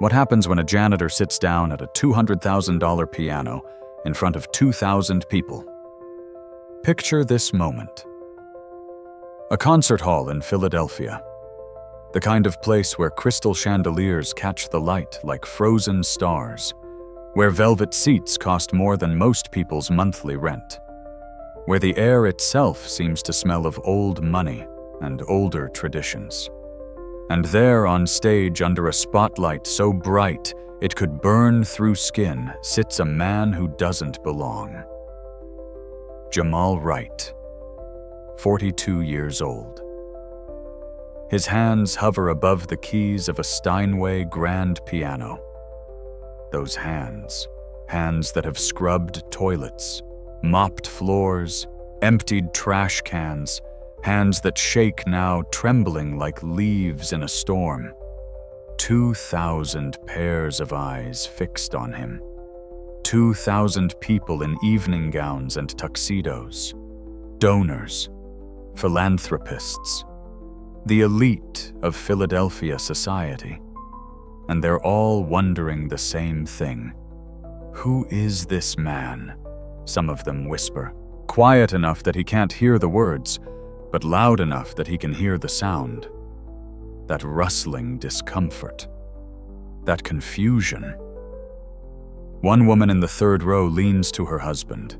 What happens when a janitor sits down at a $200,000 piano in front of 2,000 people? Picture this moment. A concert hall in Philadelphia. The kind of place where crystal chandeliers catch the light like frozen stars, where velvet seats cost more than most people's monthly rent, where the air itself seems to smell of old money and older traditions. And there on stage under a spotlight so bright it could burn through skin sits a man who doesn't belong. Jamal Wright, 42 years old. His hands hover above the keys of a Steinway grand piano. Those hands that have scrubbed toilets, mopped floors, emptied trash cans, hands that shake now, trembling like leaves in a storm. 2,000 pairs of eyes fixed on him. 2,000 people in evening gowns and tuxedos. Donors, philanthropists, the elite of Philadelphia society. And they're all wondering the same thing. Who is this man? Some of them whisper, quiet enough that he can't hear the words, but loud enough that he can hear the sound. That rustling discomfort. That confusion. One woman in the third row leans to her husband.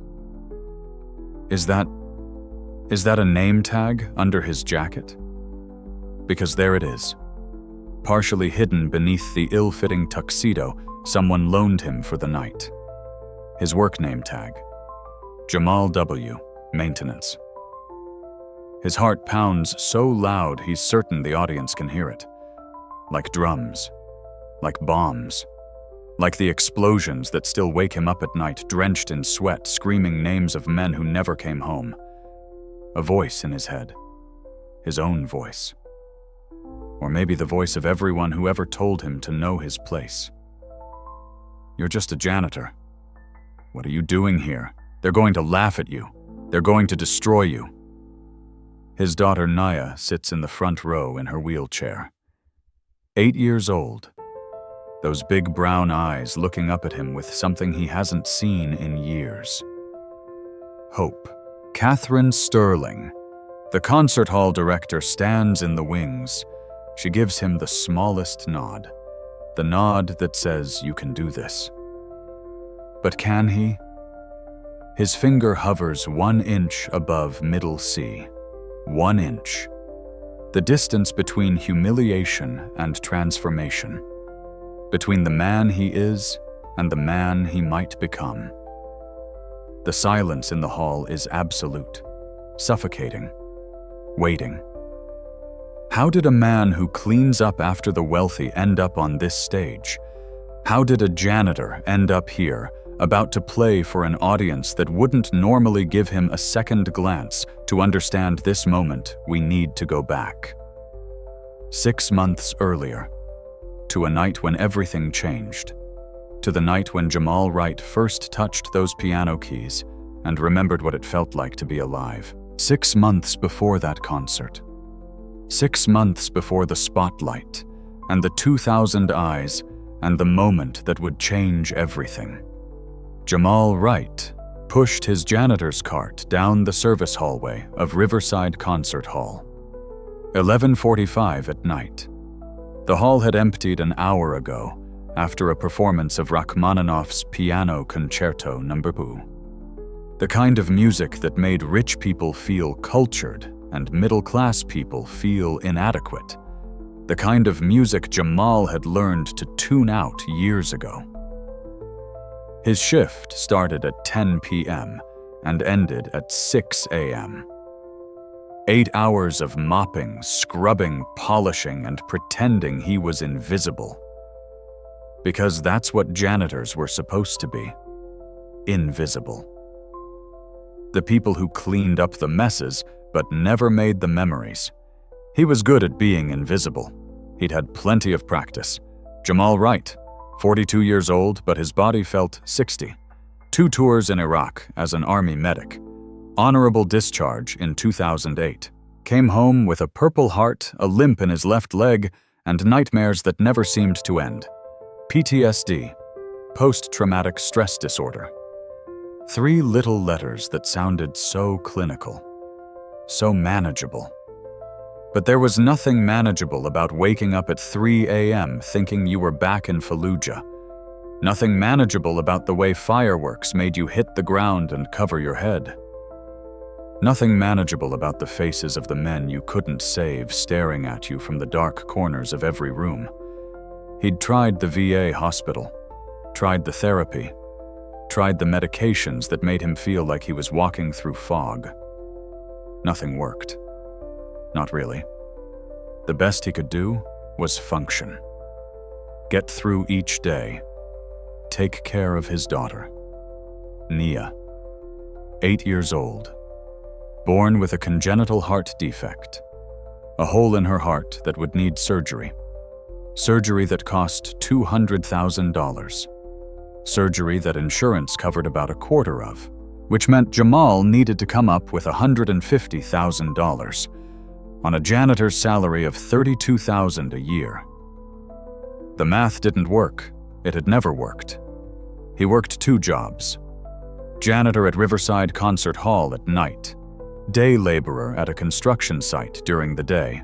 Is that a name tag under his jacket? Because there it is, partially hidden beneath the ill-fitting tuxedo someone loaned him for the night. His work name tag, Jamal W., maintenance. His heart pounds so loud he's certain the audience can hear it. Like drums, like bombs, like the explosions that still wake him up at night, drenched in sweat, screaming names of men who never came home. A voice in his head, his own voice. Or maybe the voice of everyone who ever told him to know his place. You're just a janitor. What are you doing here? They're going to laugh at you. They're going to destroy you. His daughter Naya sits in the front row in her wheelchair. 8 years old. Those big brown eyes looking up at him with something he hasn't seen in years. Hope. Catherine Sterling, the concert hall director, stands in the wings. She gives him the smallest nod, the nod that says, "You can do this." But can he? His finger hovers 1 inch above middle C. 1 inch. The distance between humiliation and transformation. Between the man he is and the man he might become. The silence in the hall is absolute, suffocating, waiting. How did a man who cleans up after the wealthy end up on this stage? How did a janitor end up here, about to play for an audience that wouldn't normally give him a second glance to understand this moment we need to go back? 6 months earlier, to a night when everything changed. To the night when Jamal Wright first touched those piano keys and remembered what it felt like to be alive. 6 months before that concert. 6 months before the spotlight and the 2,000 eyes and the moment that would change everything. Jamal Wright pushed his janitor's cart down the service hallway of Riverside Concert Hall. 11:45 at night. The hall had emptied an hour ago after a performance of Rachmaninoff's Piano Concerto No. 2. The kind of music that made rich people feel cultured and middle-class people feel inadequate. The kind of music Jamal had learned to tune out years ago. His shift started at 10 p.m. and ended at 6 a.m. 8 hours of mopping, scrubbing, polishing, and pretending he was invisible. Because that's what janitors were supposed to be. Invisible. The people who cleaned up the messes but never made the memories. He was good at being invisible. He'd had plenty of practice. Jamal Wright, 42 years old, but his body felt 60. 2 tours in Iraq as an army medic. Honorable discharge in 2008. Came home with a Purple Heart, a limp in his left leg, and nightmares that never seemed to end. PTSD, post-traumatic stress disorder. 3 little letters that sounded so clinical, so manageable. But there was nothing manageable about waking up at 3 a.m. thinking you were back in Fallujah. Nothing manageable about the way fireworks made you hit the ground and cover your head. Nothing manageable about the faces of the men you couldn't save staring at you from the dark corners of every room. He'd tried the VA hospital, tried the therapy, tried the medications that made him feel like he was walking through fog. Nothing worked. Not really. The best he could do was function. Get through each day. Take care of his daughter, Nia, 8 years old, born with a congenital heart defect, a hole in her heart that would need surgery. Surgery that cost $200,000. Surgery that insurance covered about a quarter of, which meant Jamal needed to come up with $150,000 on a janitor's salary of $32,000 a year. The math didn't work. It had never worked. He worked 2 jobs. Janitor at Riverside Concert Hall at night, day laborer at a construction site during the day.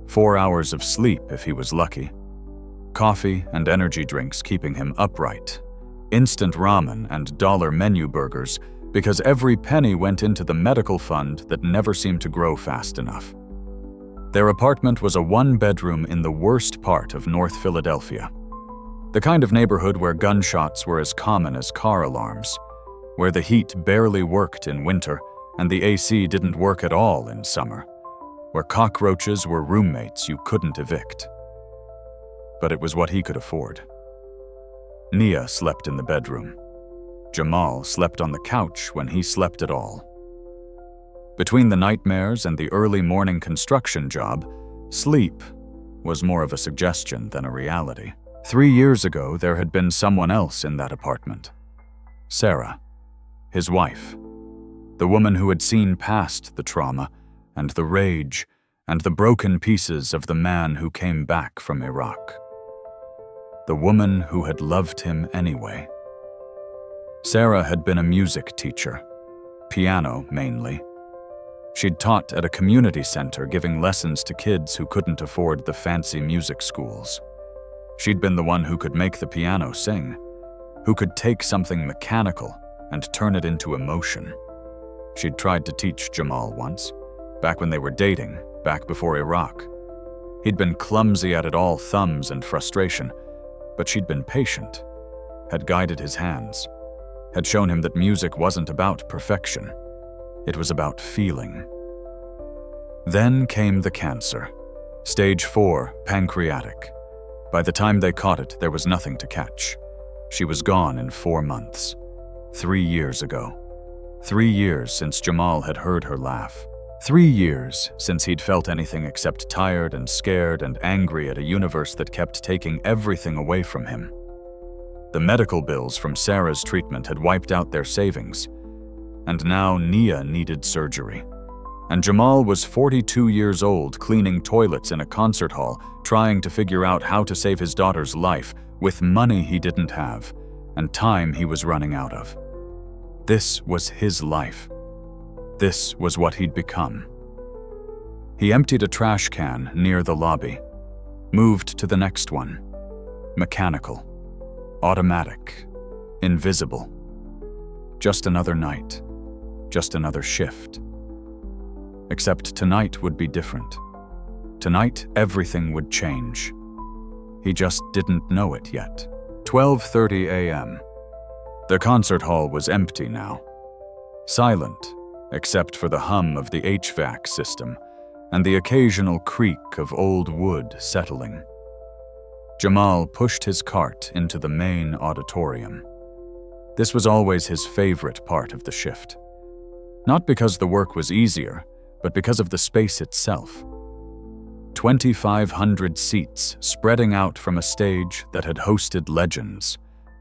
4 hours of sleep if he was lucky. Coffee and energy drinks keeping him upright. Instant ramen and dollar menu burgers because every penny went into the medical fund that never seemed to grow fast enough. Their apartment was a 1-bedroom in the worst part of North Philadelphia. The kind of neighborhood where gunshots were as common as car alarms, where the heat barely worked in winter and the AC didn't work at all in summer, where cockroaches were roommates you couldn't evict. But it was what he could afford. Nia slept in the bedroom. Jamal slept on the couch when he slept at all. Between the nightmares and the early morning construction job, sleep was more of a suggestion than a reality. 3 years ago, there had been someone else in that apartment. Sarah, his wife, the woman who had seen past the trauma and the rage and the broken pieces of the man who came back from Iraq. The woman who had loved him anyway. Sarah had been a music teacher, piano mainly. She'd taught at a community center giving lessons to kids who couldn't afford the fancy music schools. She'd been the one who could make the piano sing, who could take something mechanical and turn it into emotion. She'd tried to teach Jamal once, back when they were dating, back before Iraq. He'd been clumsy at it all, thumbs and frustration, but she'd been patient, had guided his hands, had shown him that music wasn't about perfection. It was about feeling. Then came the cancer, stage 4, pancreatic. By the time they caught it, there was nothing to catch. She was gone in 4 months. 3 years ago. 3 years since Jamal had heard her laugh. 3 years since he'd felt anything except tired and scared and angry at a universe that kept taking everything away from him. The medical bills from Sarah's treatment had wiped out their savings, and now Nia needed surgery. And Jamal was 42 years old, cleaning toilets in a concert hall, trying to figure out how to save his daughter's life with money he didn't have and time he was running out of. This was his life. This was what he'd become. He emptied a trash can near the lobby, moved to the next one. Mechanical, automatic, invisible. Just another night, just another shift. Except tonight would be different. Tonight, everything would change. He just didn't know it yet. 12:30 a.m. The concert hall was empty now. Silent, except for the hum of the HVAC system and the occasional creak of old wood settling. Jamal pushed his cart into the main auditorium. This was always his favorite part of the shift. Not because the work was easier, but because of the space itself. 2,500 seats spreading out from a stage that had hosted legends.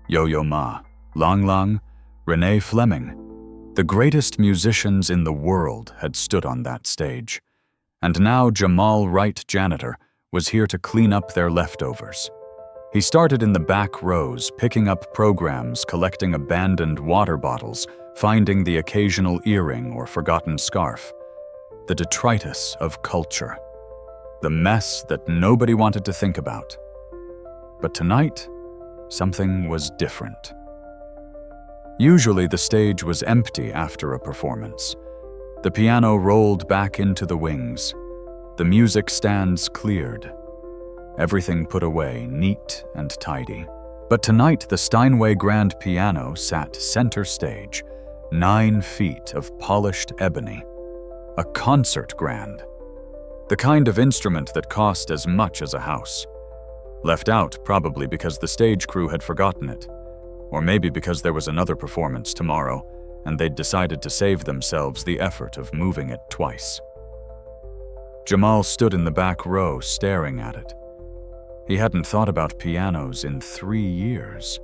Yo-Yo Ma, Lang Lang, Renee Fleming. The greatest musicians in the world had stood on that stage. And now Jamal Wright, Janitor, was here to clean up their leftovers. He started in the back rows, picking up programs, collecting abandoned water bottles, finding the occasional earring or forgotten scarf. The detritus of culture. The mess that nobody wanted to think about. But tonight, something was different. Usually the stage was empty after a performance. The piano rolled back into the wings. The music stands cleared. Everything put away, neat and tidy. But tonight the Steinway grand piano sat center stage, 9 feet of polished ebony. A concert grand. The kind of instrument that cost as much as a house. Left out probably because the stage crew had forgotten it. Or maybe because there was another performance tomorrow, and they'd decided to save themselves the effort of moving it twice. Jamal stood in the back row staring at it. He hadn't thought about pianos in 3 years.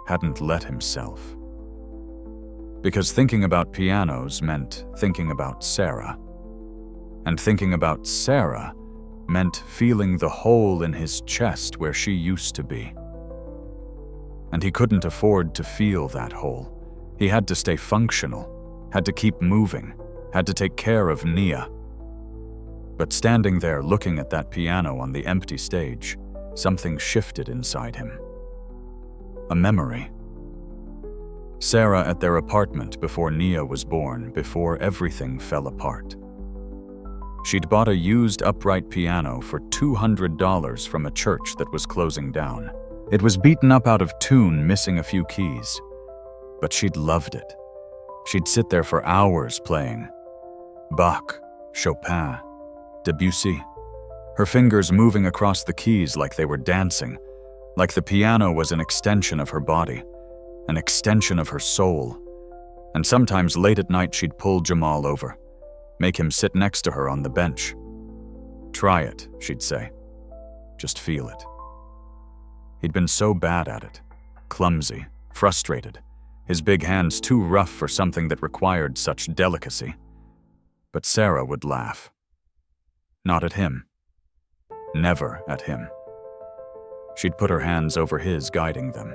Hadn't let himself. Because thinking about pianos meant thinking about Sarah. And thinking about Sarah meant feeling the hole in his chest where she used to be. And he couldn't afford to feel that hole. He had to stay functional, had to keep moving, had to take care of Nia. But standing there looking at that piano on the empty stage, something shifted inside him. A memory. Sarah at their apartment before Nia was born, before everything fell apart. She'd bought a used upright piano for $200 from a church that was closing down. It was beaten up out of tune, missing a few keys. But she'd loved it. She'd sit there for hours playing. Bach, Chopin, Debussy. Her fingers moving across the keys like they were dancing, like the piano was an extension of her body, an extension of her soul. And sometimes late at night she'd pull Jamal over, make him sit next to her on the bench. Try it, she'd say. Just feel it. He'd been so bad at it, clumsy, frustrated, his big hands too rough for something that required such delicacy. But Sarah would laugh. Not at him. Never at him. She'd put her hands over his, guiding them.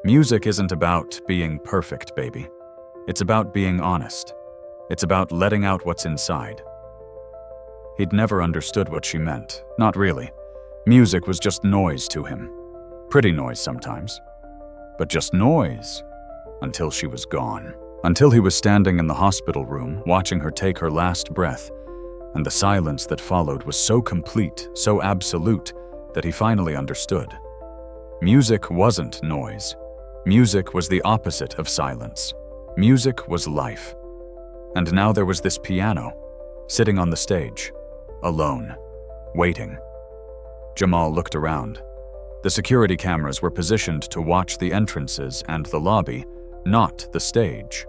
Music isn't about being perfect, baby. It's about being honest. It's about letting out what's inside. He'd never understood what she meant, not really. Music was just noise to him. Pretty noise sometimes. But just noise. Until she was gone. Until he was standing in the hospital room, watching her take her last breath, and the silence that followed was so complete, so absolute, that he finally understood. Music wasn't noise. Music was the opposite of silence. Music was life. And now there was this piano, sitting on the stage, alone, waiting. Jamal looked around. The security cameras were positioned to watch the entrances and the lobby, not the stage.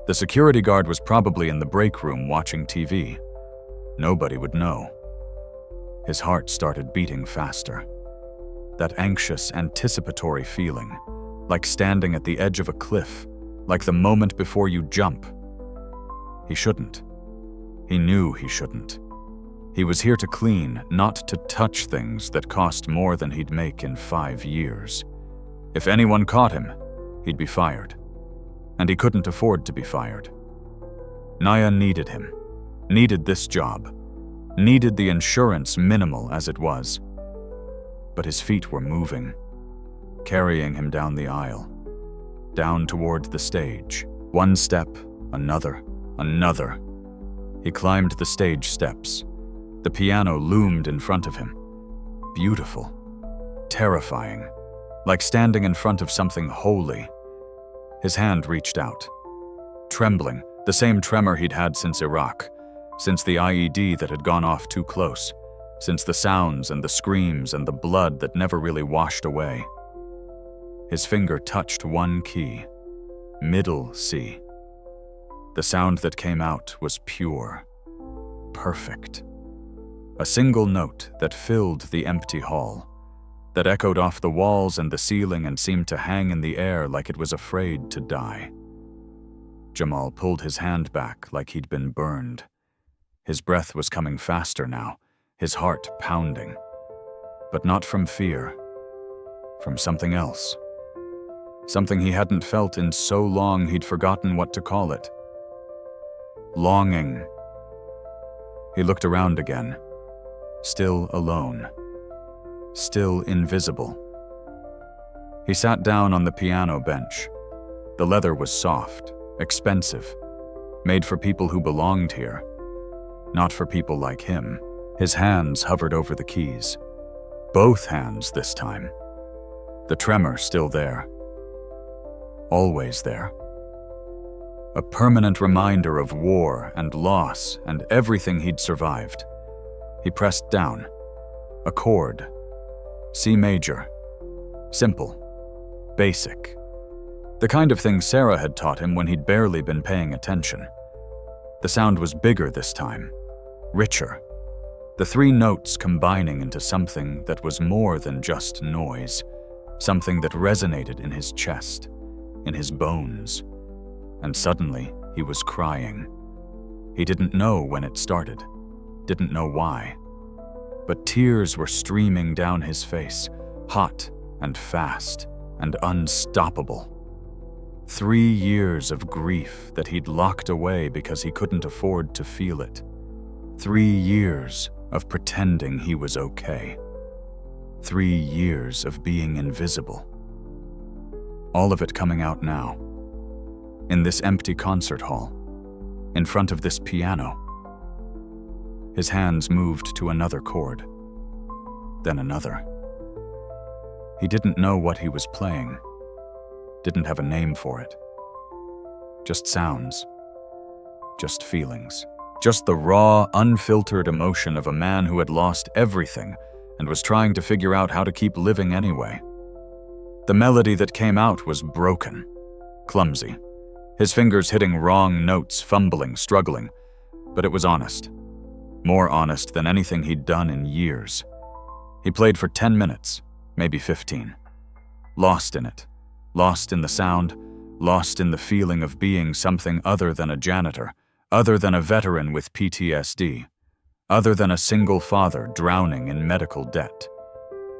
The security guard was probably in the break room watching TV. Nobody would know. His heart started beating faster. That anxious, anticipatory feeling, like standing at the edge of a cliff, like the moment before you jump. He shouldn't. He knew he shouldn't. He was here to clean, not to touch things that cost more than he'd make in 5 years. If anyone caught him, he'd be fired. And he couldn't afford to be fired. Nia needed him, needed this job, needed the insurance minimal as it was. But his feet were moving, carrying him down the aisle, down toward the stage. One step, another, another. He climbed the stage steps. The piano loomed in front of him. Beautiful, terrifying, like standing in front of something holy. His hand reached out, trembling, the same tremor he'd had since Iraq, since the IED that had gone off too close, since the sounds and the screams and the blood that never really washed away. His finger touched one key, middle C. The sound that came out was pure, perfect. A single note that filled the empty hall, that echoed off the walls and the ceiling and seemed to hang in the air like it was afraid to die. Jamal pulled his hand back like he'd been burned. His breath was coming faster now, his heart pounding. But not from fear, from something else. Something he hadn't felt in so long he'd forgotten what to call it. Longing. He looked around again, still alone, still invisible. He sat down on the piano bench. The leather was soft, expensive, made for people who belonged here, not for people like him. His hands hovered over the keys. Both hands this time. The tremor still there. Always there. A permanent reminder of war and loss and everything he'd survived. He pressed down. A chord. C major. Simple. Basic. The kind of thing Sarah had taught him when he'd barely been paying attention. The sound was bigger this time. Richer. The three notes combining into something that was more than just noise. Something that resonated in his chest, in his bones. And suddenly, he was crying. He didn't know when it started, didn't know why. But tears were streaming down his face, hot and fast and unstoppable. 3 years of grief that he'd locked away because he couldn't afford to feel it. 3 years of pretending he was okay. 3 years of being invisible. All of it coming out now. In this empty concert hall. In front of this piano. His hands moved to another chord. Then another. He didn't know what he was playing. Didn't have a name for it. Just sounds. Just feelings. Just the raw, unfiltered emotion of a man who had lost everything and was trying to figure out how to keep living anyway. The melody that came out was broken, clumsy. His fingers hitting wrong notes, fumbling, struggling. But it was honest. More honest than anything he'd done in years. He played for 10 minutes, maybe 15. Lost in it. Lost in the sound. Lost in the feeling of being something other than a janitor. Other than a veteran with PTSD. Other than a single father drowning in medical debt.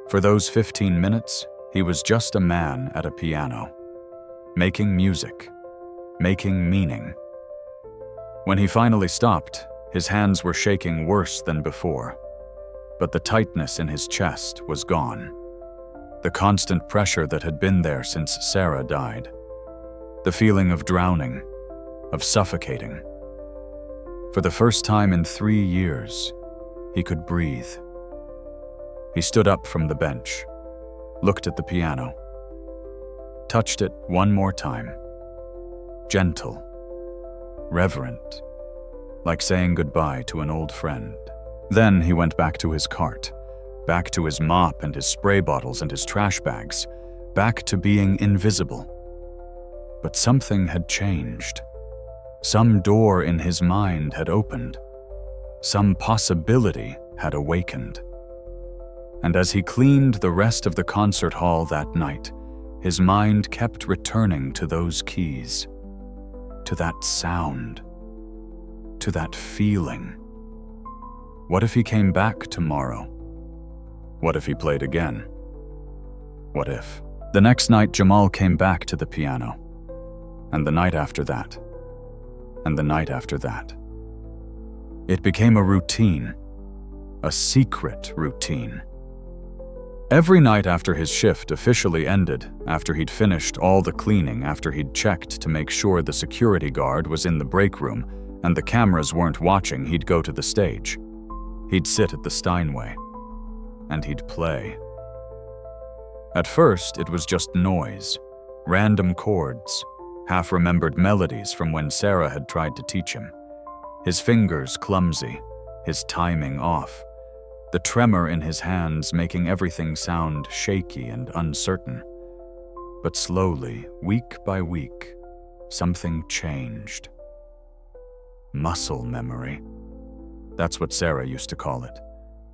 For those 15 minutes, he was just a man at a piano. Making music. Making meaning. When he finally stopped, his hands were shaking worse than before. But the tightness in his chest was gone. The constant pressure that had been there since Sarah died. The feeling of drowning, of suffocating. For the first time in 3 years, he could breathe. He stood up from the bench, looked at the piano, touched it one more time. Gentle, reverent, like saying goodbye to an old friend. Then he went back to his cart, back to his mop and his spray bottles and his trash bags, back to being invisible. But something had changed. Some door in his mind had opened. Some possibility had awakened. And as he cleaned the rest of the concert hall that night, his mind kept returning to those keys, to that sound, to that feeling. What if he came back tomorrow? What if he played again? What if? The next night, Jamal came back to the piano. And the night after that. And the night after that. It became a routine, a secret routine. Every night after his shift officially ended, after he'd finished all the cleaning, after he'd checked to make sure the security guard was in the break room and the cameras weren't watching, he'd go to the stage. He'd sit at the Steinway. And he'd play. At first, it was just noise, random chords, half-remembered melodies from when Sarah had tried to teach him. His fingers clumsy, his timing off, the tremor in his hands making everything sound shaky and uncertain. But slowly, week by week, something changed. Muscle memory. That's what Sarah used to call it.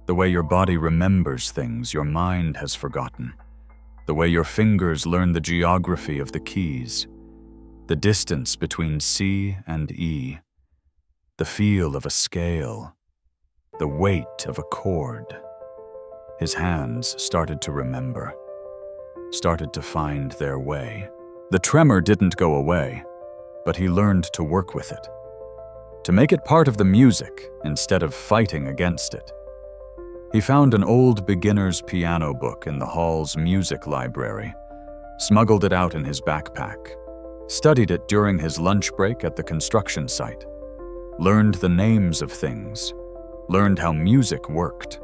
The way your body remembers things your mind has forgotten. The way your fingers learn the geography of the keys. The distance between C and E. The feel of a scale. The weight of a chord. His hands started to remember. started to find their way. The tremor didn't go away, but he learned to work with it, to make it part of the music instead of fighting against it. He found an old beginner's piano book in the hall's music library, smuggled it out in his backpack, studied it during his lunch break at the construction site, learned the names of things, learned how music worked,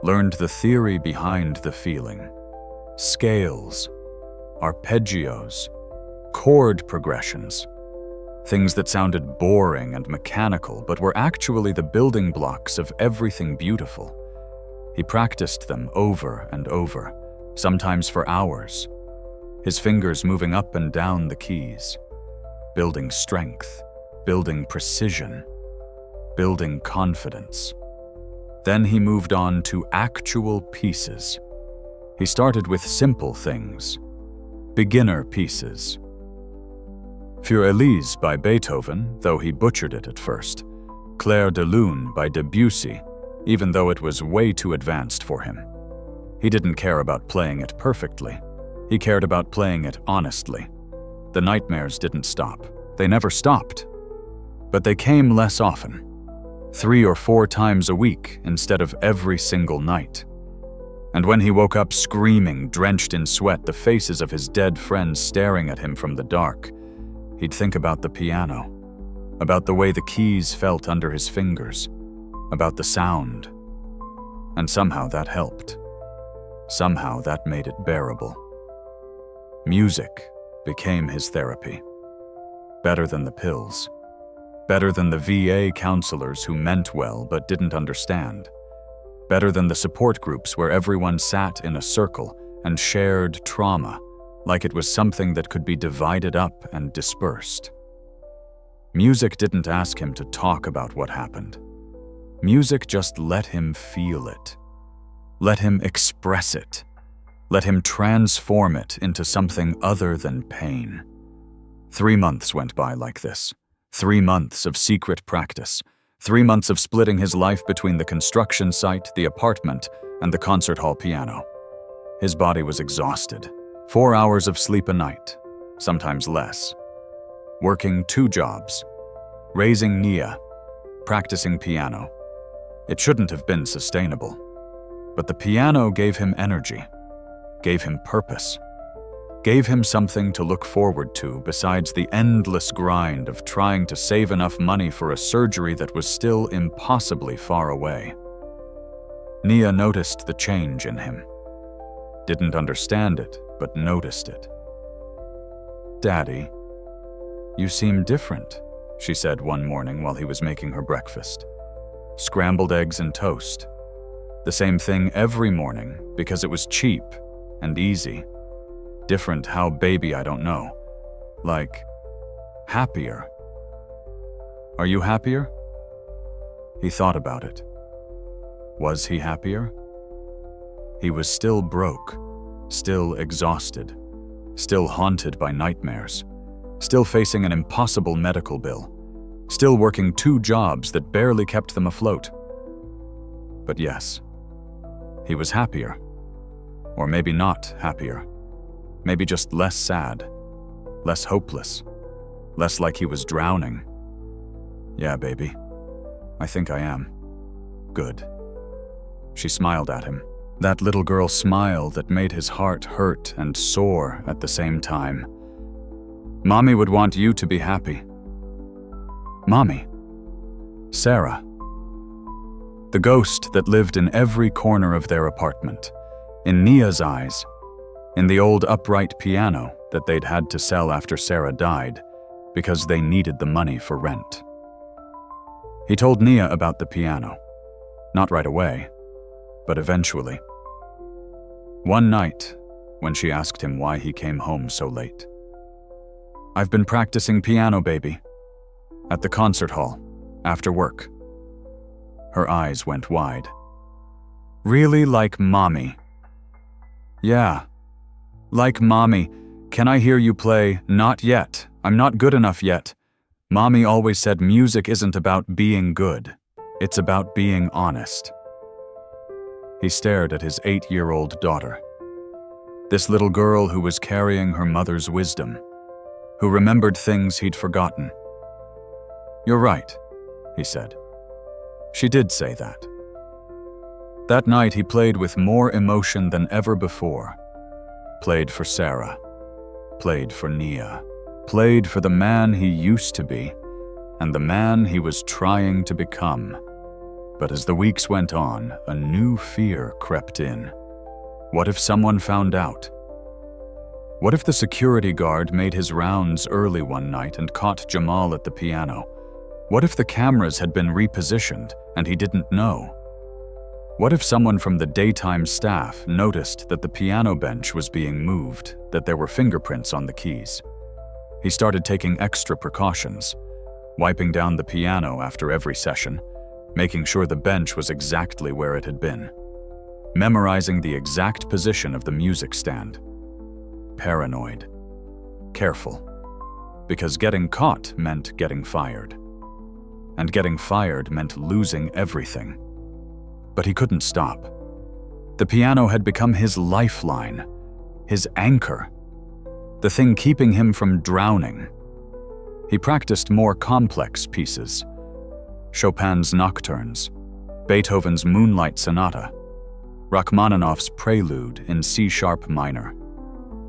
learned the theory behind the feeling, scales, arpeggios, chord progressions, things that sounded boring and mechanical but were actually the building blocks of everything beautiful. He practiced them over and over, sometimes for hours, his fingers moving up and down the keys, building strength, building precision, building confidence. Then he moved on to actual pieces. He started with simple things, beginner pieces. Für Elise by Beethoven, though he butchered it at first. Clair de Lune by Debussy, even though it was way too advanced for him. He didn't care about playing it perfectly. He cared about playing it honestly. The nightmares didn't stop. They never stopped. But they came less often, 3 or 4 times a week instead of every single night. And when he woke up screaming, drenched in sweat, the faces of his dead friends staring at him from the dark, he'd think about the piano, about the way the keys felt under his fingers, about the sound. And somehow that helped. Somehow that made it bearable. Music became his therapy. Better than the pills. Better than the VA counselors who meant well but didn't understand. Better than the support groups where everyone sat in a circle and shared trauma like it was something that could be divided up and dispersed. Music didn't ask him to talk about what happened. Music just let him feel it. Let him express it. Let him transform it into something other than pain. 3 months went by like this. 3 months of secret practice. 3 months of splitting his life between the construction site, the apartment, and the concert hall piano. His body was exhausted. 4 hours of sleep a night, sometimes less. Working 2 jobs. Raising Nia. Practicing piano. It shouldn't have been sustainable. But the piano gave him energy, gave him purpose, gave him something to look forward to besides the endless grind of trying to save enough money for a surgery that was still impossibly far away. Nia noticed the change in him. Didn't understand it, but noticed it. "Daddy, you seem different," she said one morning while he was making her breakfast. Scrambled eggs and toast. The same thing every morning because it was cheap and easy. Different how, baby, I don't know. Like, happier. "Are you happier?" He thought about it. Was he happier? He was still broke, still exhausted, still haunted by nightmares, still facing an impossible medical bill, still working 2 jobs that barely kept them afloat. But yes, he was happier. Or maybe not happier. Maybe just less sad, less hopeless, less like he was drowning. "Yeah, baby, I think I am. Good." She smiled at him, that little girl smile that made his heart hurt and sore at the same time. "Mommy would want you to be happy." Mommy. Sarah. The ghost that lived in every corner of their apartment, in Nia's eyes, in the old upright piano that they'd had to sell after Sarah died because they needed the money for rent. He told Nia about the piano. Not right away, but eventually. One night, when she asked him why he came home so late. "I've been practicing piano, baby. At the concert hall, after work." Her eyes went wide. "Really, like Mommy?" "Yeah. Like Mommy. Can I hear you play 'Not Yet'? I'm not good enough yet. Mommy always said music isn't about being good. It's about being honest." He stared at his 8-year-old daughter. This little girl who was carrying her mother's wisdom, who remembered things he'd forgotten. "You're right," he said. She did say that. That night he played with more emotion than ever before. Played for Sarah. Played for Nia. Played for the man he used to be and the man he was trying to become. But as the weeks went on, a new fear crept in. What if someone found out? What if the security guard made his rounds early one night and caught Jamal at the piano? What if the cameras had been repositioned and he didn't know? What if someone from the daytime staff noticed that the piano bench was being moved, that there were fingerprints on the keys? He started taking extra precautions, wiping down the piano after every session, making sure the bench was exactly where it had been, memorizing the exact position of the music stand. Paranoid. Careful. Because getting caught meant getting fired. And getting fired meant losing everything. But he couldn't stop. The piano had become his lifeline, his anchor, the thing keeping him from drowning. He practiced more complex pieces. Chopin's Nocturnes, Beethoven's Moonlight Sonata, Rachmaninoff's Prelude in C-sharp minor.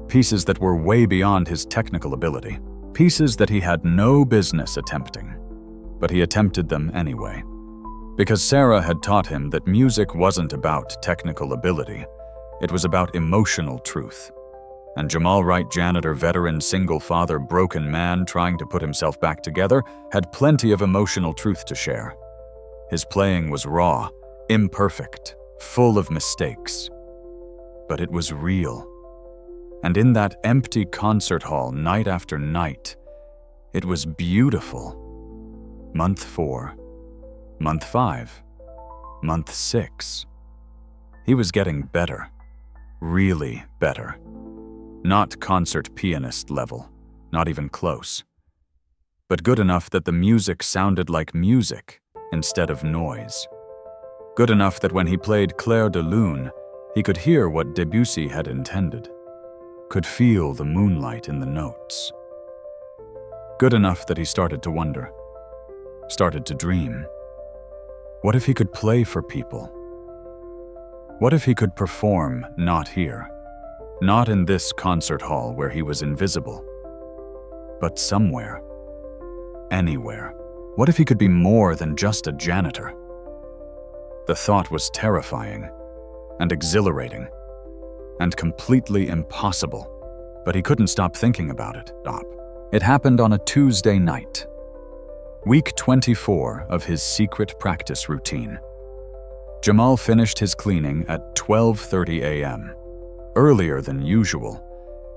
Pieces that were way beyond his technical ability. Pieces that he had no business attempting. But he attempted them anyway. Because Sarah had taught him that music wasn't about technical ability, it was about emotional truth. And Jamal Wright, janitor, veteran, single father, broken man trying to put himself back together, had plenty of emotional truth to share. His playing was raw, imperfect, full of mistakes. But it was real. And in that empty concert hall night after night, it was beautiful. Month 4. Month 5, month 6. He was getting better, really better. Not concert pianist level, not even close. But good enough that the music sounded like music instead of noise. Good enough that when he played Clair de Lune, he could hear what Debussy had intended, could feel the moonlight in the notes. Good enough that he started to wonder, started to dream. What if he could play for people? What if he could perform not here, not in this concert hall where he was invisible, but somewhere, anywhere? What if he could be more than just a janitor? The thought was terrifying and exhilarating and completely impossible, but he couldn't stop thinking about it. It happened on a Tuesday night. Week 24 of his secret practice routine. Jamal finished his cleaning at 12:30 a.m., earlier than usual.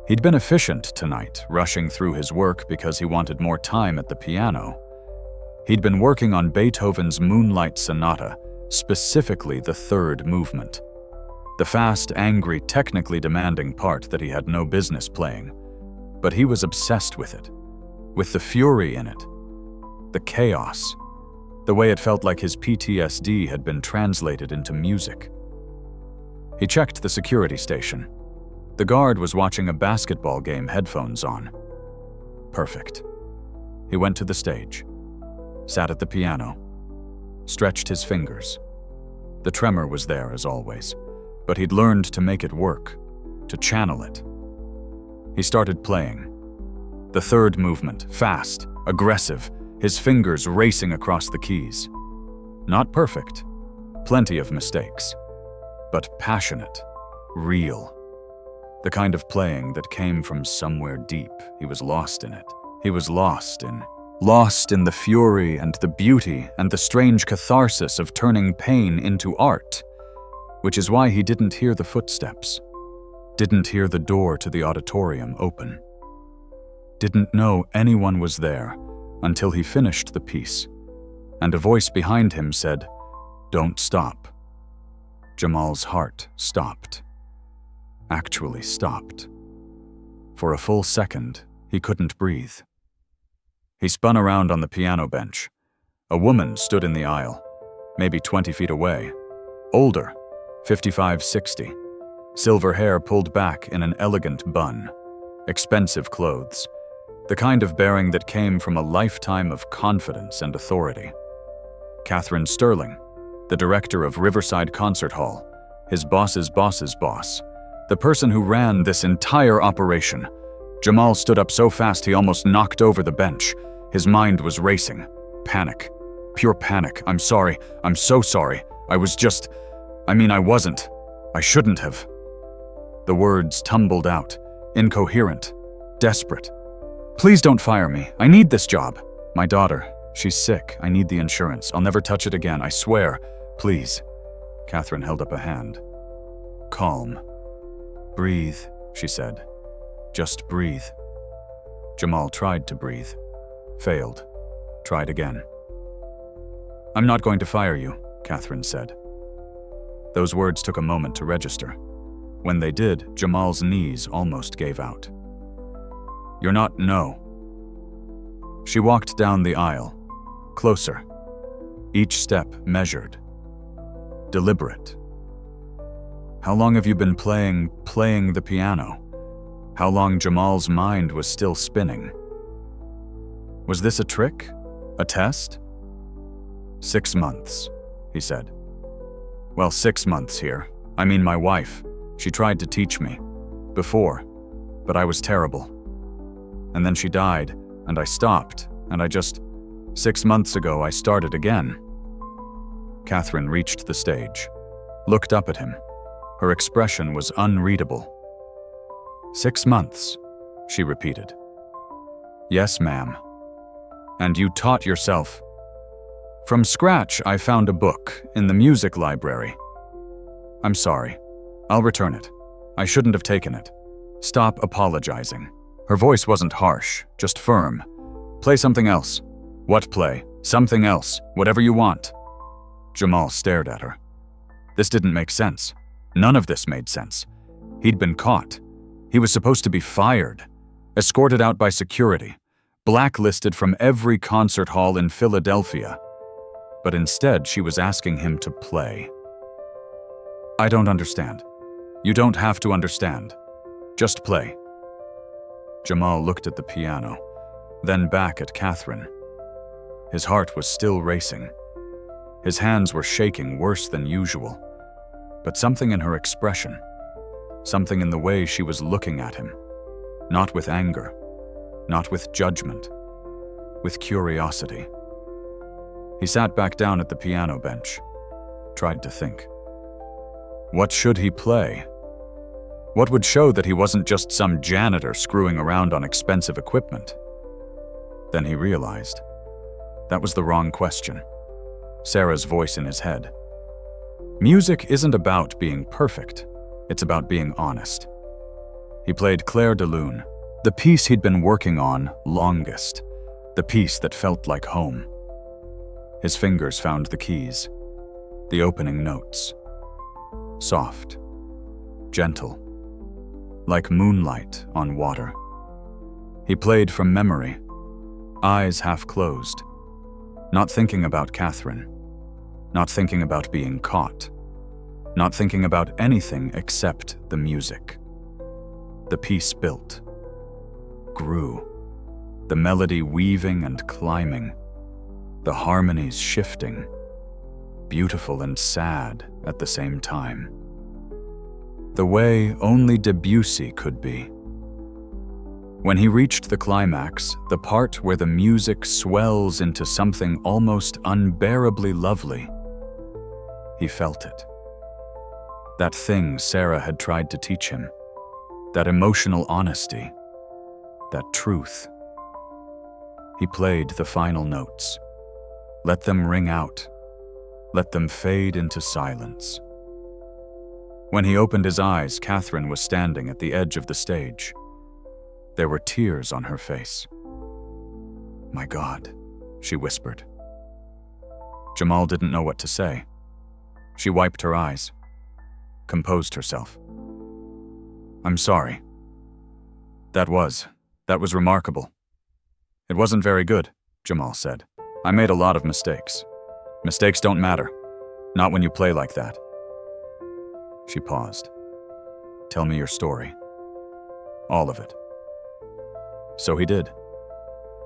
He'd been efficient tonight, rushing through his work because he wanted more time at the piano. He'd been working on Beethoven's Moonlight Sonata, specifically the third movement. The fast, angry, technically demanding part that he had no business playing. But he was obsessed with it, with the fury in it. The chaos, the way it felt like his PTSD had been translated into music. He checked the security station. The guard was watching a basketball game, headphones on. Perfect. He went to the stage, sat at the piano, stretched his fingers. The tremor was there as always, but he'd learned to make it work, to channel it. He started playing. The third movement, fast, aggressive, his fingers racing across the keys. Not perfect, plenty of mistakes, but passionate, real. The kind of playing that came from somewhere deep. He was lost in it. He was lost in the fury and the beauty and the strange catharsis of turning pain into art, which is why he didn't hear the footsteps, didn't hear the door to the auditorium open, didn't know anyone was there until he finished the piece, and a voice behind him said, "Don't stop." Jamal's heart stopped. Actually stopped. For a full second, he couldn't breathe. He spun around on the piano bench. A woman stood in the aisle, maybe 20 feet away. Older, 55, 60. silver hair pulled back in an elegant bun, expensive clothes, the kind of bearing that came from a lifetime of confidence and authority. Catherine Sterling, the director of Riverside Concert Hall, his boss's boss's boss, the person who ran this entire operation. Jamal stood up so fast he almost knocked over the bench. His mind was racing. Panic. Pure panic. I'm sorry. I'm so sorry. I wasn't. I shouldn't have. The words tumbled out, incoherent, desperate. Please don't fire me. I need this job. My daughter, she's sick. I need the insurance. I'll never touch it again. I swear. Please. Catherine held up a hand. Calm. Breathe, she said. Just breathe. Jamal tried to breathe. Failed. Tried again. I'm not going to fire you, Catherine said. Those words took a moment to register. When they did, Jamal's knees almost gave out. You're not, no. She walked down the aisle, closer. Each step measured. Deliberate. How long have you been playing the piano? How long Jamal's mind was still spinning? Was this a trick? A test? 6 months, he said. Well, 6 months here. I mean my wife. She tried to teach me. Before. But I was terrible. And then she died, and I stopped, and 6 months ago I started again. Catherine reached the stage, looked up at him. Her expression was unreadable. 6 months, she repeated. Yes, ma'am. And you taught yourself? From scratch, I found a book in the music library. I'm sorry. I'll return it. I shouldn't have taken it. Stop apologizing. Her voice wasn't harsh, just firm. Play something else. What play? Something else. Whatever you want. Jamal stared at her. This didn't make sense. None of this made sense. He'd been caught. He was supposed to be fired, escorted out by security, blacklisted from every concert hall in Philadelphia. But instead, she was asking him to play. I don't understand. You don't have to understand. Just play. Jamal looked at the piano, then back at Catherine. His heart was still racing. His hands were shaking worse than usual. But something in her expression, something in the way she was looking at him, not with anger, not with judgment, with curiosity. He sat back down at the piano bench, tried to think. What should he play? What would show that he wasn't just some janitor screwing around on expensive equipment? Then he realized. That was the wrong question. Sarah's voice in his head. Music isn't about being perfect. It's about being honest. He played Claire de Lune, the piece he'd been working on longest, the piece that felt like home. His fingers found the keys, the opening notes. Soft, gentle, like moonlight on water. He played from memory, eyes half closed, not thinking about Catherine, not thinking about being caught, not thinking about anything except the music. The piece built, grew, the melody weaving and climbing, the harmonies shifting, beautiful and sad at the same time. The way only Debussy could be. When he reached the climax, the part where the music swells into something almost unbearably lovely, he felt it. That thing Sarah had tried to teach him, that emotional honesty, that truth. He played the final notes. Let them ring out. Let them fade into silence. When he opened his eyes, Catherine was standing at the edge of the stage. There were tears on her face. My God, she whispered. Jamal didn't know what to say. She wiped her eyes, composed herself. I'm sorry. That was remarkable. It wasn't very good, Jamal said. I made a lot of mistakes. Mistakes don't matter. Not when you play like that. She paused. Tell me your story. All of it. So he did.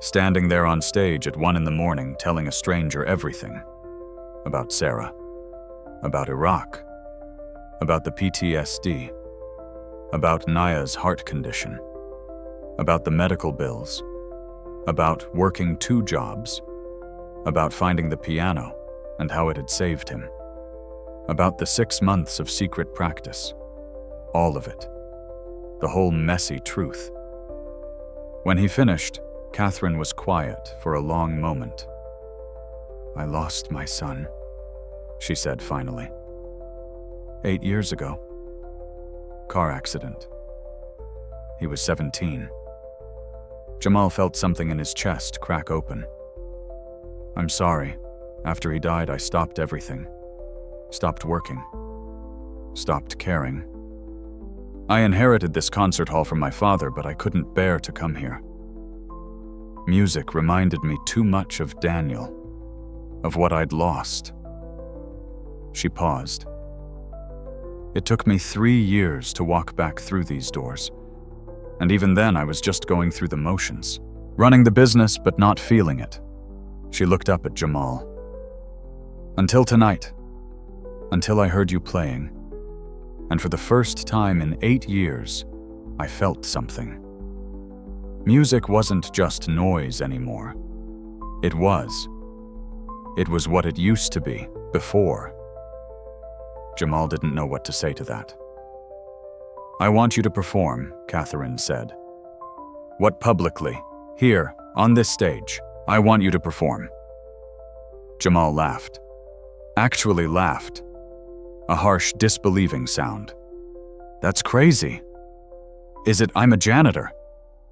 Standing there on stage at 1 a.m, telling a stranger everything. About Sarah. About Iraq. About the PTSD. About Naya's heart condition. About the medical bills. About working 2 jobs. About finding the piano and how it had saved him. About the 6 months of secret practice. All of it. The whole messy truth. When he finished, Catherine was quiet for a long moment. "I lost my son," she said finally. 8 years ago. Car accident. He was 17. Jamal felt something in his chest crack open. "I'm sorry. After he died, I stopped everything. Stopped working. Stopped caring. I inherited this concert hall from my father, but I couldn't bear to come here. Music reminded me too much of Daniel, of what I'd lost." She paused. "It took me 3 years to walk back through these doors. And even then, I was just going through the motions, running the business but not feeling it." She looked up at Jamal. "Until tonight. Until I heard you playing. And for the first time in 8 years, I felt something. Music wasn't just noise anymore. It was. It was what it used to be, before." Jamal didn't know what to say to that. "I want you to perform," Catherine said. "What publicly, here, on this stage, I want you to perform." Jamal laughed. Actually laughed. A harsh, disbelieving sound. "That's crazy. Is it? I'm a janitor.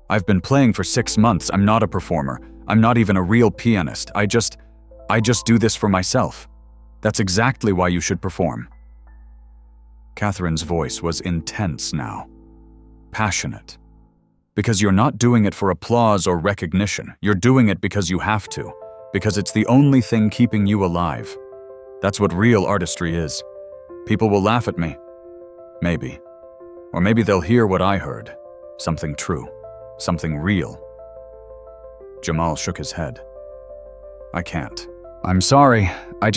I've been playing for 6 months. I'm not a performer. I'm not even a real pianist. I just do this for myself. That's exactly why you should perform." Catherine's voice was intense now. Passionate. "Because you're not doing it for applause or recognition. You're doing it because you have to. Because it's the only thing keeping you alive. That's what real artistry is. People will laugh at me. Maybe. Or maybe they'll hear what I heard. Something true. Something real." Jamal shook his head. "I can't. I'm sorry. I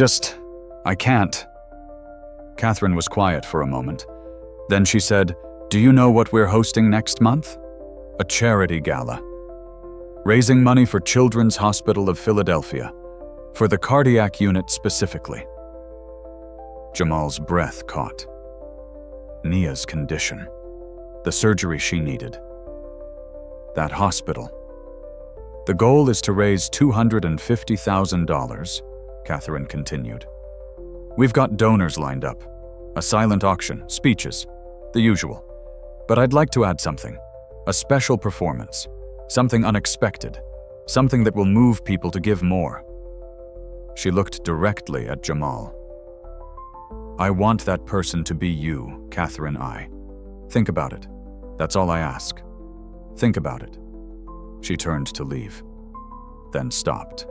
can't." Catherine was quiet for a moment. Then she said, "Do you know what we're hosting next month? A charity gala. Raising money for Children's Hospital of Philadelphia. For the cardiac unit specifically." Jamal's breath caught. Nia's condition. The surgery she needed. That hospital. "The goal is to raise $250,000, Catherine continued. "We've got donors lined up. A silent auction, speeches, the usual. But I'd like to add something. A special performance. Something unexpected. Something that will move people to give more." She looked directly at Jamal. "I want that person to be you, Catherine I. Think about it. That's all I ask. Think about it." She turned to leave, then stopped.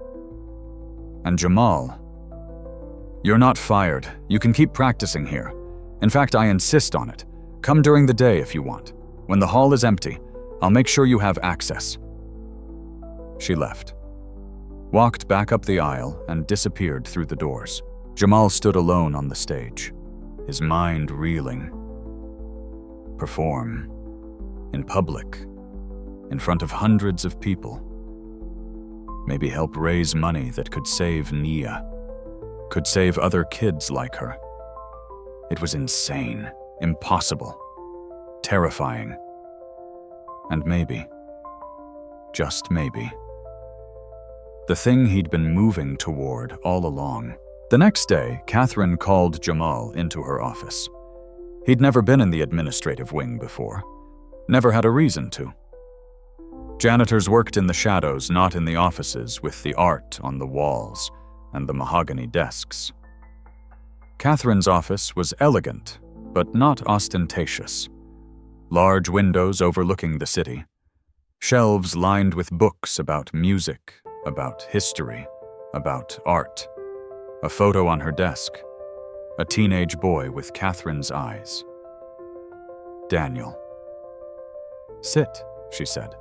"And Jamal, you're not fired. You can keep practicing here. In fact, I insist on it. Come during the day if you want. When the hall is empty, I'll make sure you have access." She left, walked back up the aisle, and disappeared through the doors. Jamal stood alone on the stage, his mind reeling. Perform. In public. In front of hundreds of people. Maybe help raise money that could save Nia. Could save other kids like her. It was insane, impossible, terrifying. And maybe, just maybe, the thing he'd been moving toward all along. The next day, Catherine called Jamal into her office. He'd never been in the administrative wing before. Never had a reason to. Janitors worked in the shadows, not in the offices, with the art on the walls and the mahogany desks. Catherine's office was elegant, but not ostentatious. Large windows overlooking the city. Shelves lined with books about music, about history, about art. A photo on her desk. A teenage boy with Catherine's eyes. Daniel. "Sit," she said.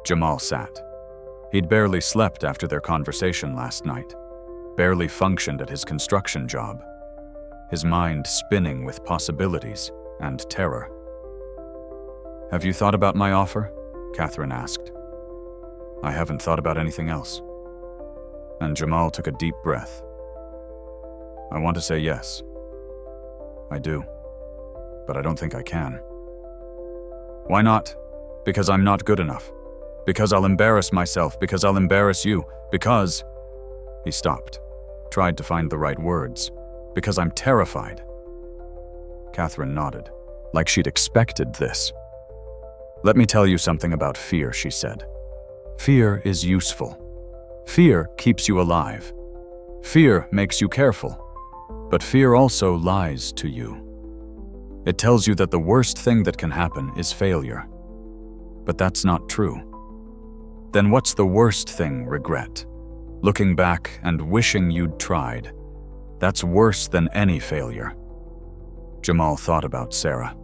Jamal sat. He'd barely slept after their conversation last night, barely functioned at his construction job, his mind spinning with possibilities and terror. "Have you thought about my offer?" Catherine asked. "I haven't thought about anything else." And Jamal took a deep breath. "I want to say yes. I do. But I don't think I can." "Why not?" "Because I'm not good enough. Because I'll embarrass myself. Because I'll embarrass you. Because—" He stopped, tried to find the right words. "Because I'm terrified." Catherine nodded, like she'd expected this. "Let me tell you something about fear," she said. "Fear is useful. Fear keeps you alive. Fear makes you careful. But fear also lies to you. It tells you that the worst thing that can happen is failure. But that's not true. Then what's the worst thing? Regret. Looking back and wishing you'd tried. That's worse than any failure." Jamal thought about Sarah,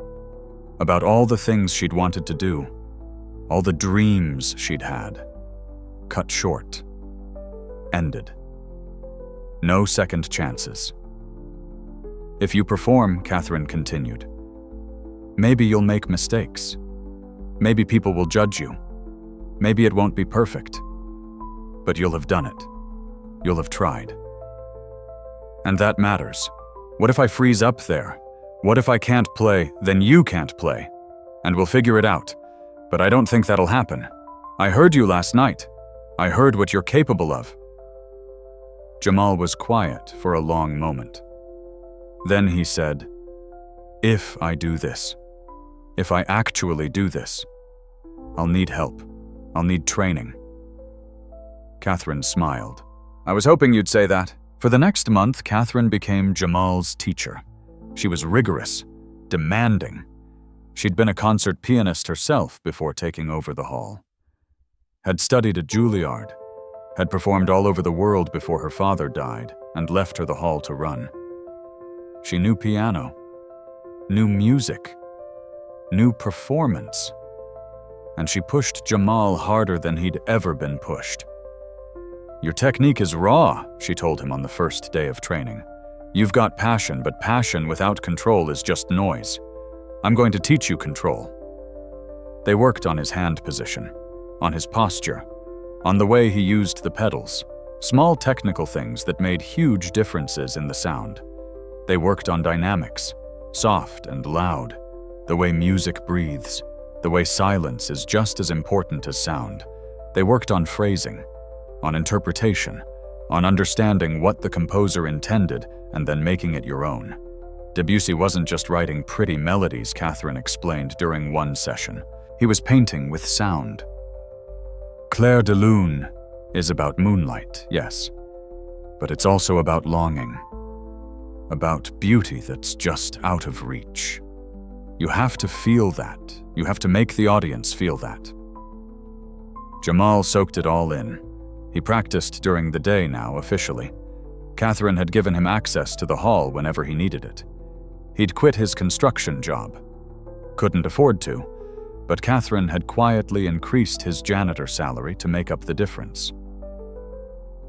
about all the things she'd wanted to do, all the dreams she'd had. Cut short. Ended. No second chances. "If you perform," Catherine continued, "maybe you'll make mistakes. Maybe people will judge you. Maybe it won't be perfect. But you'll have done it. You'll have tried. And that matters. What if I freeze up there? What if I can't play? Then you can't play. And we'll figure it out. But I don't think that'll happen. I heard you last night. I heard what you're capable of." Jamal was quiet for a long moment. Then he said, "If I do this, if I actually do this, I'll need help. I'll need training." Catherine smiled. "I was hoping you'd say that." For the next month, Catherine became Jamal's teacher. She was rigorous, demanding. She'd been a concert pianist herself before taking over the hall. Had studied at Juilliard, had performed all over the world before her father died and left her the hall to run. She knew piano, knew music, knew performance. And she pushed Jamal harder than he'd ever been pushed. "Your technique is raw," she told him on the first day of training. "You've got passion, but passion without control is just noise. I'm going to teach you control." They worked on his hand position, on his posture, on the way he used the pedals, small technical things that made huge differences in the sound. They worked on dynamics, soft and loud, the way music breathes, the way silence is just as important as sound. They worked on phrasing, on interpretation, on understanding what the composer intended and then making it your own. Debussy wasn't just writing pretty melodies, Catherine explained during one session. He was painting with sound. Clair de Lune is about moonlight, yes, but it's also about longing, about beauty that's just out of reach. You have to feel that. You have to make the audience feel that. Jamal soaked it all in. He practiced during the day now, officially. Catherine had given him access to the hall whenever he needed it. He'd quit his construction job. Couldn't afford to, but Catherine had quietly increased his janitor salary to make up the difference.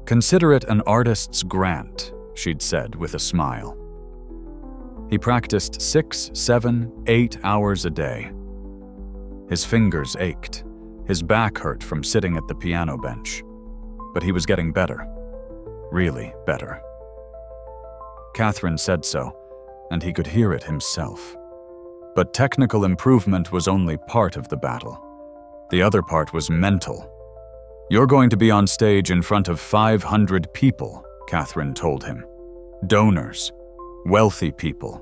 "Consider it an artist's grant," she'd said with a smile. He practiced 6, 7, 8 hours a day. His fingers ached. His back hurt from sitting at the piano bench. But he was getting better. Really better. Catherine said so, and he could hear it himself. But technical improvement was only part of the battle. The other part was mental. "You're going to be on stage in front of 500 people," Catherine told him. "Donors, wealthy people,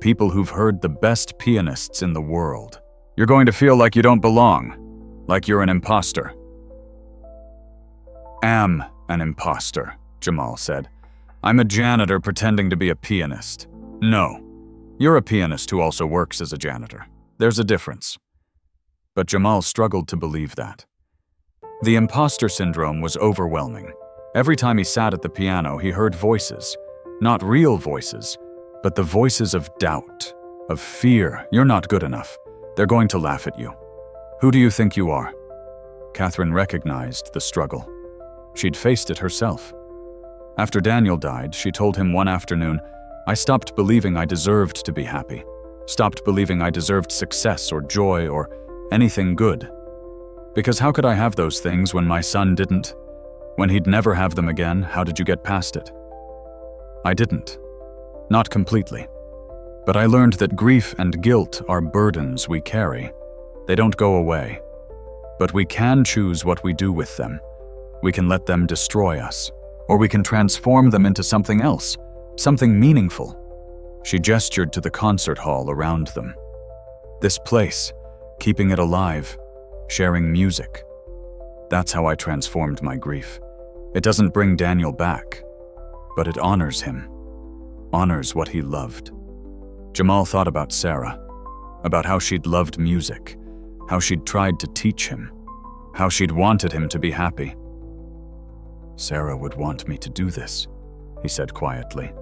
people who've heard the best pianists in the world. You're going to feel like you don't belong, like you're an imposter." "Am an imposter," Jamal said. "I'm a janitor pretending to be a pianist." "No, you're a pianist who also works as a janitor. There's a difference." But Jamal struggled to believe that. The imposter syndrome was overwhelming. Every time he sat at the piano, he heard voices. Not real voices, but the voices of doubt. of fear. You're not good enough. They're going to laugh at you. Who do you think you are? Catherine recognized the struggle. She'd faced it herself. After Daniel died, she told him one afternoon, "I stopped believing I deserved to be happy. Stopped believing I deserved success or joy or anything good. Because how could I have those things when my son didn't? When he'd never have them again, how did you get past it?" I didn't. Not completely. But I learned that grief and guilt are burdens we carry. They don't go away. But we can choose what we do with them. We can let them destroy us. Or we can transform them into something else, something meaningful. She gestured to the concert hall around them. This place, keeping it alive, sharing music. That's how I transformed my grief. It doesn't bring Daniel back, but it honors him, honors what he loved. Jamal thought about Sarah, about how she'd loved music, how she'd tried to teach him, how she'd wanted him to be happy. "Sarah would want me to do this," he said quietly.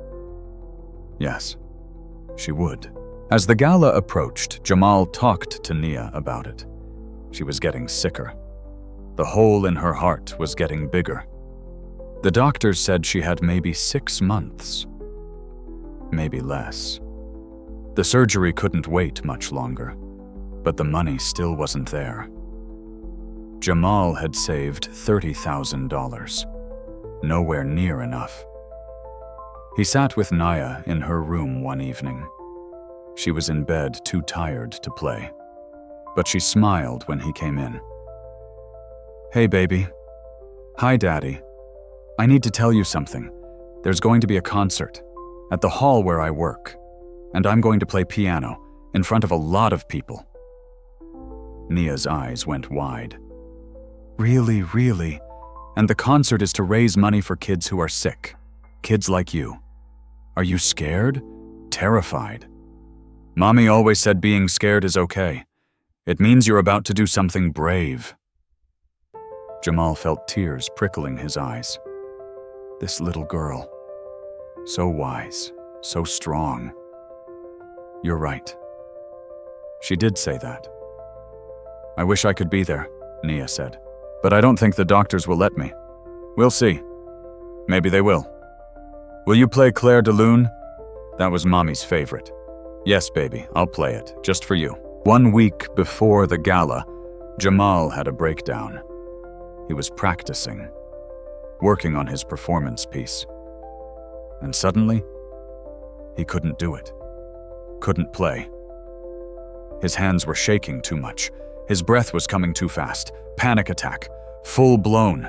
Yes, she would. As the gala approached, Jamal talked to Nia about it. She was getting sicker. The hole in her heart was getting bigger. The doctors said she had maybe 6 months. Maybe less. The surgery couldn't wait much longer, but the money still wasn't there. Jamal had saved $30,000. Nowhere near enough. He sat with Naya in her room one evening. She was in bed, too tired to play, but she smiled when he came in. "Hey, baby." "Hi, Daddy. I need to tell you something. There's going to be a concert at the hall where I work, and I'm going to play piano in front of a lot of people." Nia's eyes went wide. "Really, really? And the concert is to raise money for kids who are sick, kids like you. Are you scared? Terrified?" "Mommy always said being scared is okay. It means you're about to do something brave." Jamal felt tears prickling his eyes. This little girl, so wise, so strong. "You're right." She did say that. "I wish I could be there," Nia said. "But I don't think the doctors will let me. We'll see. Maybe they will." "Will you play Claire de Lune? That was Mommy's favorite." "Yes, baby, I'll play it, just for you." 1 week before the gala, Jamal had a breakdown. He was practicing, working on his performance piece. And suddenly, he couldn't do it. Couldn't play. His hands were shaking too much. His breath was coming too fast. Panic attack. Full blown.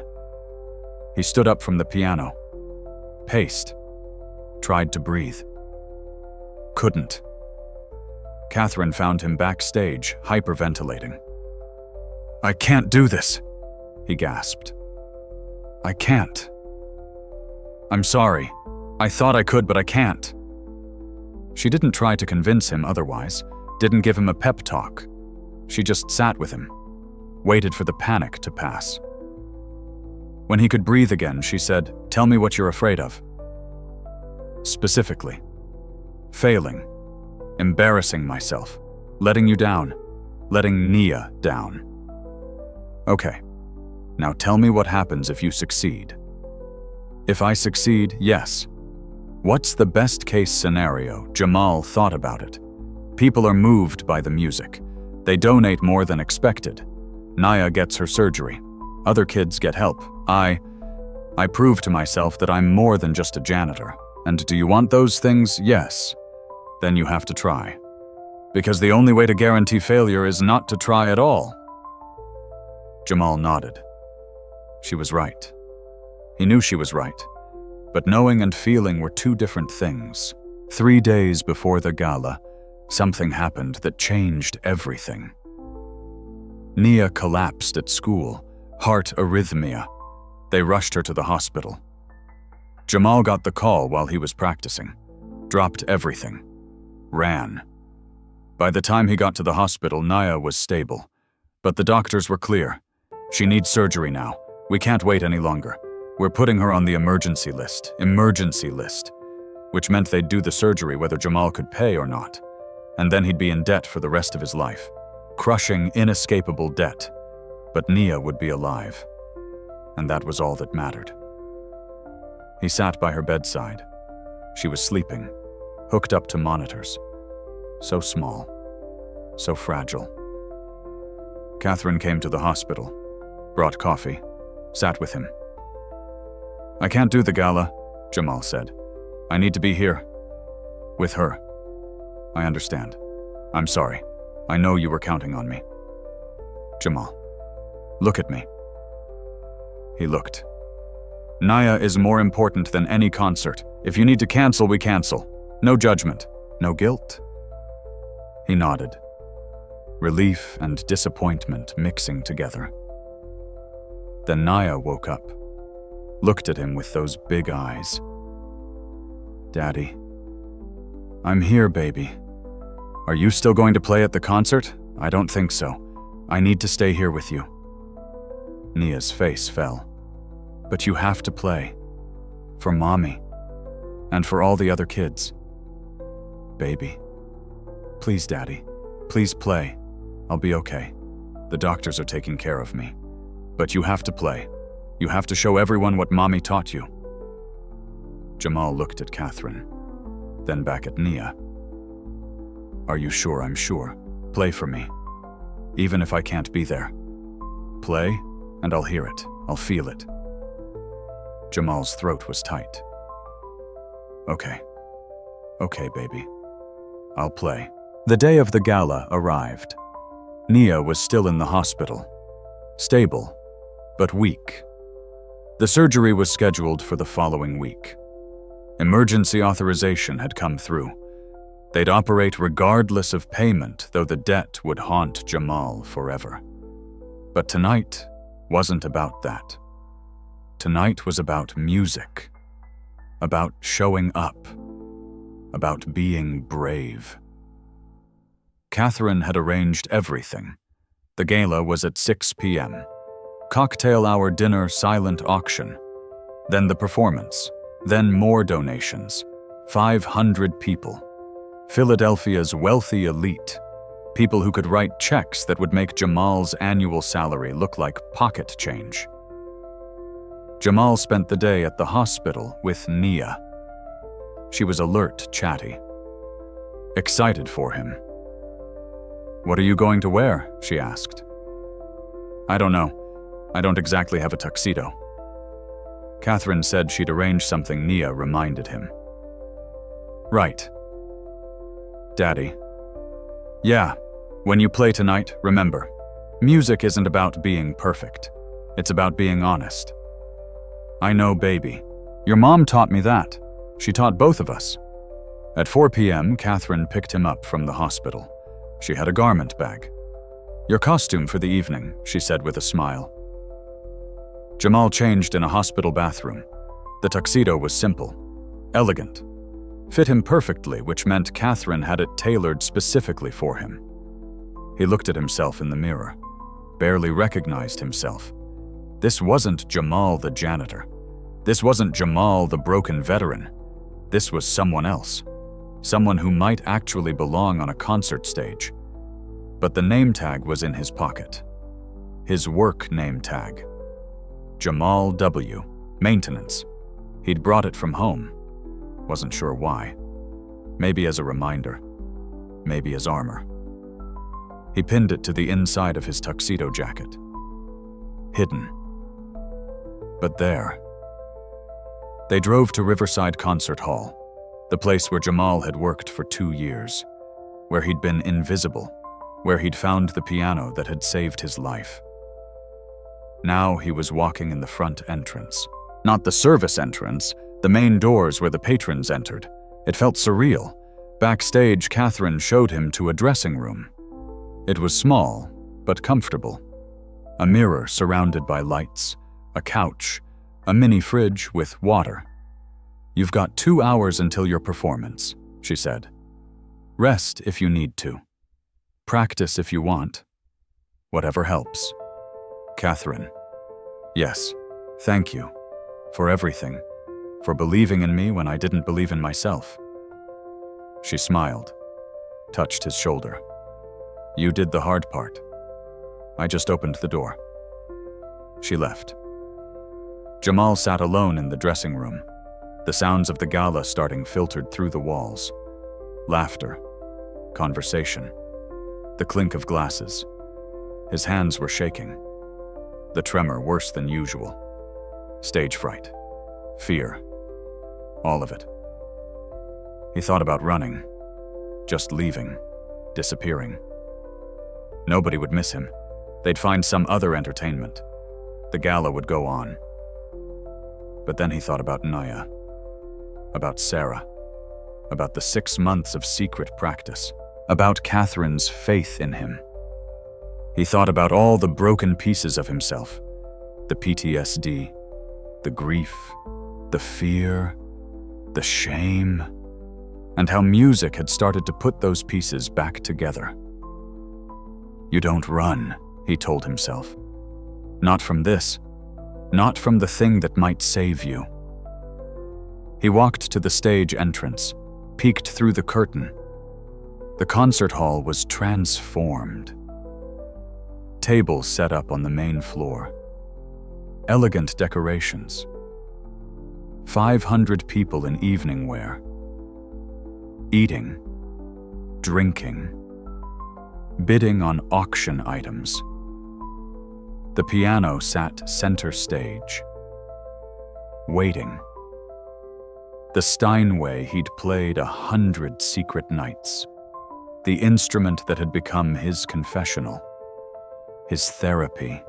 He stood up from the piano. Paced. Tried to breathe. Couldn't. Catherine found him backstage, hyperventilating. "I can't do this," he gasped. "I can't. I'm sorry. I thought I could, but I can't." She didn't try to convince him otherwise, didn't give him a pep talk. She just sat with him, waited for the panic to pass. When he could breathe again, she said, "Tell me what you're afraid of." Specifically. Failing. Embarrassing myself. Letting you down. Letting Nia down. "Okay. Now tell me what happens if you succeed." "If I succeed, yes." What's the best case scenario? Jamal thought about it. People are moved by the music. They donate more than expected. Naya gets her surgery. Other kids get help. I prove to myself that I'm more than just a janitor. And do you want those things? Yes. Then you have to try. Because the only way to guarantee failure is not to try at all. Jamal nodded. She was right. He knew she was right. But knowing and feeling were two different things. 3 days before the gala, something happened that changed everything. Nia collapsed at school, heart arrhythmia. They rushed her to the hospital. Jamal got the call while he was practicing. Dropped everything. Ran. By the time he got to the hospital, Naya was stable. But the doctors were clear. She needs surgery now. We can't wait any longer. We're putting her on the emergency list, which meant they'd do the surgery whether Jamal could pay or not. and then he'd be in debt for the rest of his life. Crushing, inescapable debt. But Nia would be alive. And that was all that mattered. He sat by her bedside. She was sleeping, hooked up to monitors. So small, so fragile. Catherine came to the hospital, brought coffee, sat with him. "I can't do the gala," Jamal said. "I need to be here. With her." "I understand. I'm sorry. I know you were counting on me." "Jamal, look at me." He looked. "Naya is more important than any concert. If you need to cancel, we cancel. No judgment, no guilt." He nodded. Relief and disappointment mixing together. Then Naya woke up, looked at him with those big eyes. "Daddy." "I'm here, baby. Are you still going to play at the concert? I don't think so. I need to stay here with you." Nia's face fell. "But you have to play. For Mommy. And for all the other kids. Baby. Please, Daddy. Please play. I'll be okay. The doctors are taking care of me. But you have to play. You have to show everyone what Mommy taught you." Jamal looked at Catherine, then back at Nia. "Are you sure I'm sure? Play for me. Even if I can't be there. Play, and I'll hear it. I'll feel it." Jamal's throat was tight. "Okay. Okay, baby. I'll play." The day of the gala arrived. Nia was still in the hospital. Stable, but weak. The surgery was scheduled for the following week. Emergency authorization had come through. They'd operate regardless of payment, though the debt would haunt Jamal forever. But tonight wasn't about that. Tonight was about music. About showing up. About being brave. Catherine had arranged everything. The gala was at 6 p.m. Cocktail hour dinner, silent auction. Then the performance. Then more donations. 500 people. Philadelphia's wealthy elite. People who could write checks that would make Jamal's annual salary look like pocket change. Jamal spent the day at the hospital with Nia. She was alert, chatty. Excited for him. "What are you going to wear?" she asked. "I don't know. I don't exactly have a tuxedo." Catherine said she'd arranged something Nia reminded him. "Right. Daddy." "Yeah, when you play tonight, remember, music isn't about being perfect. It's about being honest." "I know, baby. Your mom taught me that. She taught both of us." At 4 p.m., Catherine picked him up from the hospital. She had a garment bag. "Your costume for the evening," she said with a smile. Jamal changed in a hospital bathroom. The tuxedo was simple, elegant, fit him perfectly, which meant Catherine had it tailored specifically for him. He looked at himself in the mirror, barely recognized himself. This wasn't Jamal the janitor. This wasn't Jamal the broken veteran. This was someone else. Someone who might actually belong on a concert stage. But the name tag was in his pocket. His work name tag. Jamal W. Maintenance. He'd brought it from home. Wasn't sure why. Maybe as a reminder. Maybe as armor. He pinned it to the inside of his tuxedo jacket. Hidden. But there. They drove to Riverside Concert Hall, the place where Jamal had worked for 2 years, where he'd been invisible, where he'd found the piano that had saved his life. Now he was walking in the front entrance. Not the service entrance, the main doors where the patrons entered. It felt surreal. Backstage, Catherine showed him to a dressing room. It was small, but comfortable. A mirror surrounded by lights, a couch, a mini fridge with water. "You've got 2 hours until your performance," she said. "Rest if you need to. Practice if you want. Whatever helps." Catherine. "Yes, thank you. For everything. For believing in me when I didn't believe in myself." She smiled. touched his shoulder. "You did the hard part. I just opened the door." She left. Jamal sat alone in the dressing room, the sounds of the gala starting filtered through the walls. Laughter, conversation, the clink of glasses. His hands were shaking. The tremor worse than usual. Stage fright. Fear. All of it. He thought about running. Just leaving. Disappearing. Nobody would miss him. They'd find some other entertainment. The gala would go on. But then he thought about Naya. About Sarah. About the 6 months of secret practice. About Catherine's faith in him. He thought about all the broken pieces of himself. The PTSD. The grief. The fear. The shame. And how music had started to put those pieces back together. "You don't run," he told himself. "Not from this. Not from the thing that might save you." He walked to the stage entrance, peeked through the curtain. The concert hall was transformed. Tables set up on the main floor. Elegant decorations. 500 people in evening wear. Eating. Drinking. Bidding on auction items. The piano sat center stage. Waiting. The Steinway he'd played 100 secret nights. The instrument that had become his confessional. His therapy.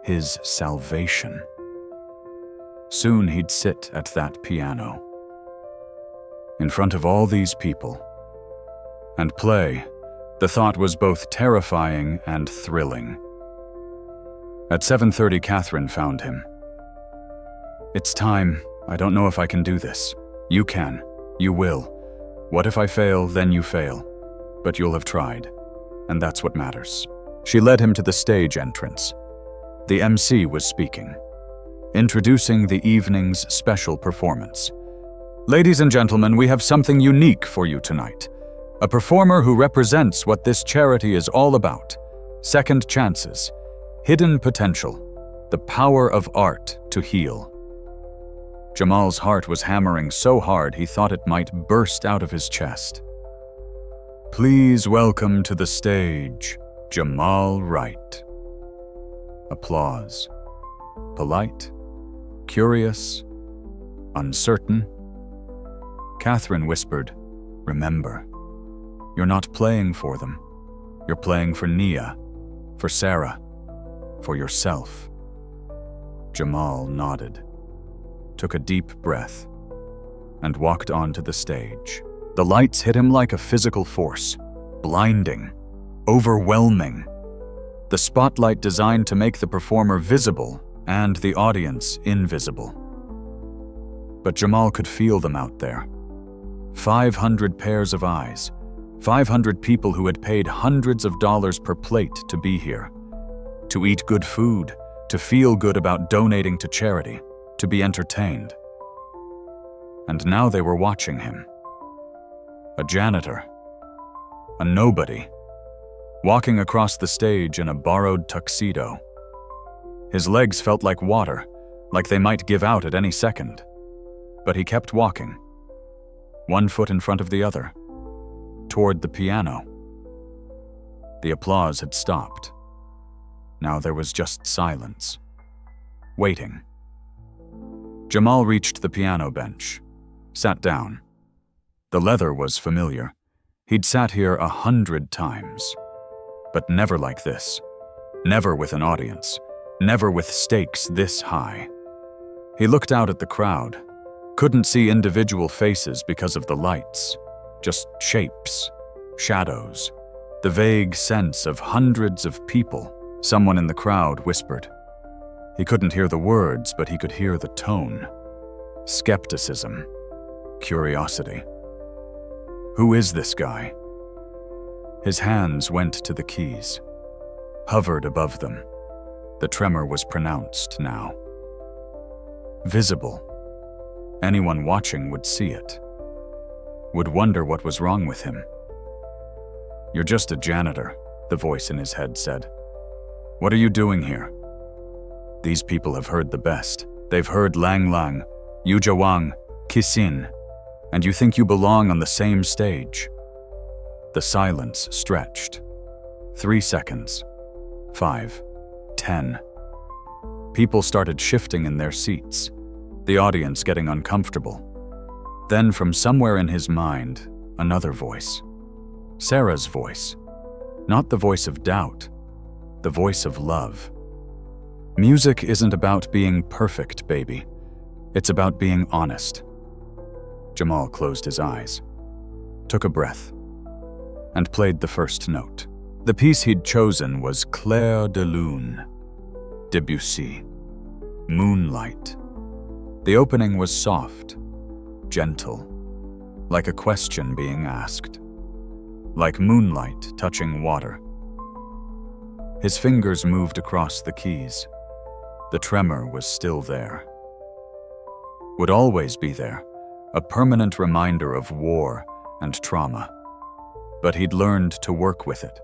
His salvation. Soon he'd sit at that piano. In front of all these people. And play. The thought was both terrifying and thrilling. At 7:30, Catherine found him. "It's time. I don't know if I can do this. You can. You will. What if I fail, then you fail. But you'll have tried. And that's what matters." She led him to the stage entrance. The MC was speaking. Introducing the evening's special performance. "Ladies and gentlemen, we have something unique for you tonight. A performer who represents what this charity is all about. Second chances. Hidden potential. The power of art to heal." Jamal's heart was hammering so hard he thought it might burst out of his chest. "Please welcome to the stage, Jamal Wright." Applause. Polite, curious, uncertain. Catherine whispered, "Remember, you're not playing for them. You're playing for Nia, for Sarah, for yourself." Jamal nodded, took a deep breath, and walked onto the stage. The lights hit him like a physical force, blinding, overwhelming. The spotlight designed to make the performer visible and the audience invisible. But Jamal could feel them out there. 500 pairs of eyes, 500 people who had paid hundreds of dollars per plate to be here, to eat good food, to feel good about donating to charity, to be entertained. And now they were watching him. A janitor, a nobody, walking across the stage in a borrowed tuxedo. His legs felt like water, like they might give out at any second. But he kept walking, one foot in front of the other, toward the piano. The applause had stopped. Now there was just silence. Waiting. Jamal reached the piano bench, sat down. The leather was familiar. He'd sat here 100 times. But never like this. Never with an audience. Never with stakes this high. He looked out at the crowd. Couldn't see individual faces because of the lights. Just shapes, shadows, the vague sense of hundreds of people. Someone in the crowd whispered. He couldn't hear the words, but he could hear the tone. Skepticism. Curiosity. Who is this guy? His hands went to the keys, hovered above them. The tremor was pronounced now. Visible. Anyone watching would see it. Would wonder what was wrong with him. "You're just a janitor," the voice in his head said. "What are you doing here?" These people have heard the best. They've heard Lang Lang, Yujawang, Kisin, and you think you belong on the same stage. The silence stretched. 3 seconds. 5. 10. People started shifting in their seats, the audience getting uncomfortable. Then from somewhere in his mind, another voice. Sarah's voice. Not the voice of doubt, the voice of love. Music isn't about being perfect, baby. It's about being honest. Jamal closed his eyes, took a breath, and played the first note. The piece he'd chosen was Clair de Lune, Debussy, Moonlight. The opening was soft, gentle, like a question being asked, like moonlight touching water. His fingers moved across the keys. The tremor was still there. Would always be there, a permanent reminder of war and trauma. But he'd learned to work with it,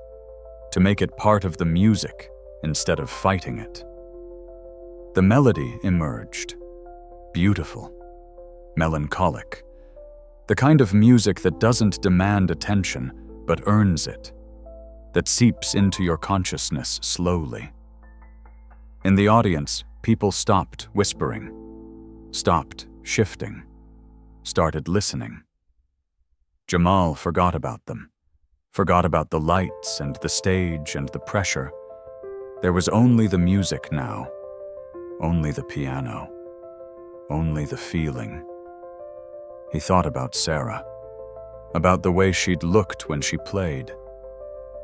to make it part of the music instead of fighting it. The melody emerged, beautiful, melancholic, the kind of music that doesn't demand attention but earns it, that seeps into your consciousness slowly. In the audience, people stopped whispering, stopped shifting, started listening. Jamal forgot about them, forgot about the lights and the stage and the pressure. There was only the music now, only the piano, only the feeling. He thought about Sarah, about the way she'd looked when she played,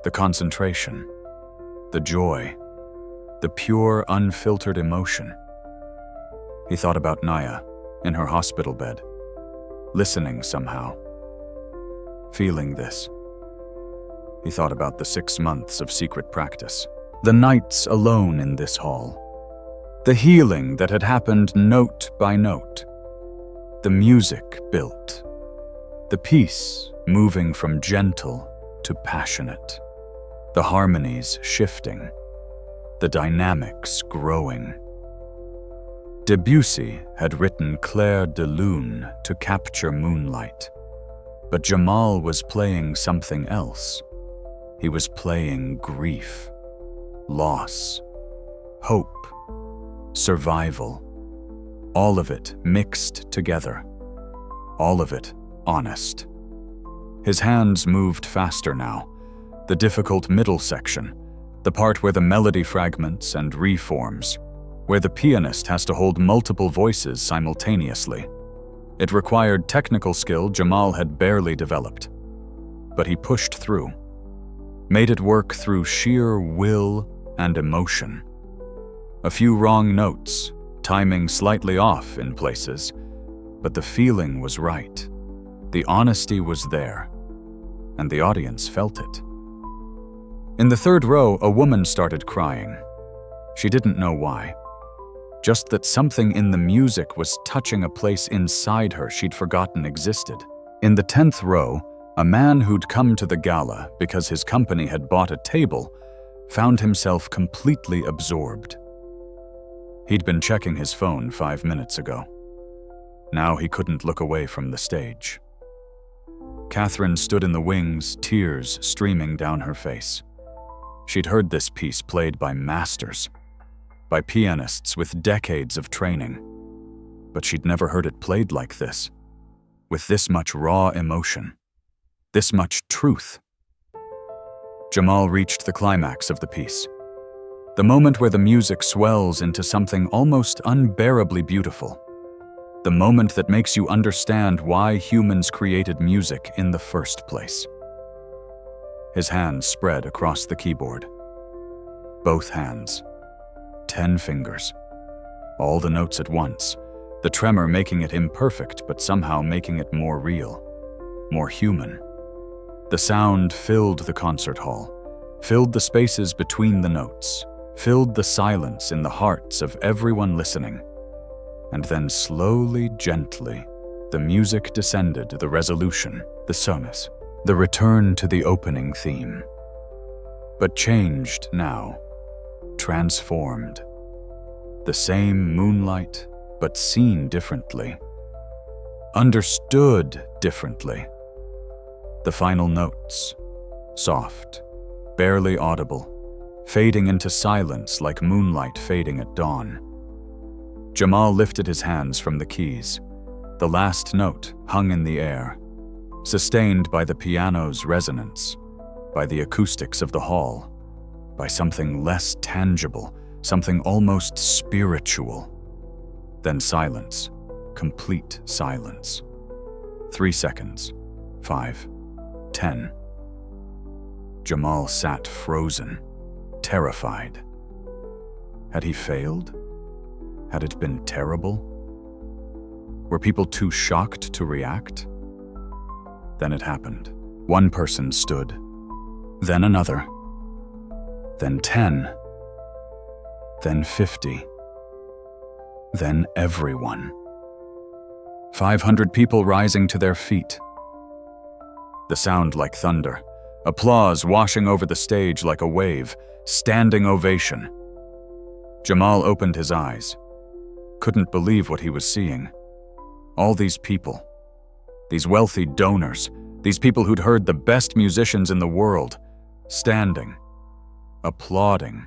the concentration, the joy, the pure, unfiltered emotion. He thought about Naya in her hospital bed, listening somehow, feeling this. He thought about the 6 months of secret practice, the nights alone in this hall, the healing that had happened note by note, the music built, the piece moving from gentle to passionate, the harmonies shifting, the dynamics growing. Debussy had written Clair de Lune to capture moonlight, but Jamal was playing something else. He was playing grief, loss, hope, survival, all of it mixed together, all of it honest. His hands moved faster now, the difficult middle section, the part where the melody fragments and reforms, where the pianist has to hold multiple voices simultaneously. It required technical skill Jamal had barely developed, but he pushed through, made it work through sheer will and emotion. A few wrong notes, timing slightly off in places, but the feeling was right. The honesty was there, and the audience felt it. In the third row, a woman started crying. She didn't know why. Just that something in the music was touching a place inside her she'd forgotten existed. In the 10th row, a man who'd come to the gala because his company had bought a table found himself completely absorbed. He'd been checking his phone 5 minutes ago. Now he couldn't look away from the stage. Catherine stood in the wings, tears streaming down her face. She'd heard this piece played by masters, by pianists with decades of training, but she'd never heard it played like this, with this much raw emotion, this much truth. Jamal reached the climax of the piece, the moment where the music swells into something almost unbearably beautiful, the moment that makes you understand why humans created music in the first place. His hands spread across the keyboard. Both hands. 10 fingers. All the notes at once, the tremor making it imperfect but somehow making it more real, more human. The sound filled the concert hall, filled the spaces between the notes, filled the silence in the hearts of everyone listening. And then slowly, gently, the music descended the resolution, the sonas, The return to the opening theme. But changed now, transformed. The same moonlight, but seen differently. Understood differently. The final notes, soft, barely audible, fading into silence like moonlight fading at dawn. Jamal lifted his hands from the keys. The last note hung in the air, sustained by the piano's resonance, by the acoustics of the hall, by something less tangible, something almost spiritual. Then silence, complete silence. 3 seconds, 5, 10. Jamal sat frozen, terrified. Had he failed? Had it been terrible? Were people too shocked to react? Then it happened. One person stood, then another, then 10, then 50, then everyone. 500 people rising to their feet. The sound like thunder, applause washing over the stage like a wave, standing ovation. Jamal opened his eyes, couldn't believe what he was seeing. All these people, these wealthy donors, these people who'd heard the best musicians in the world, standing, applauding,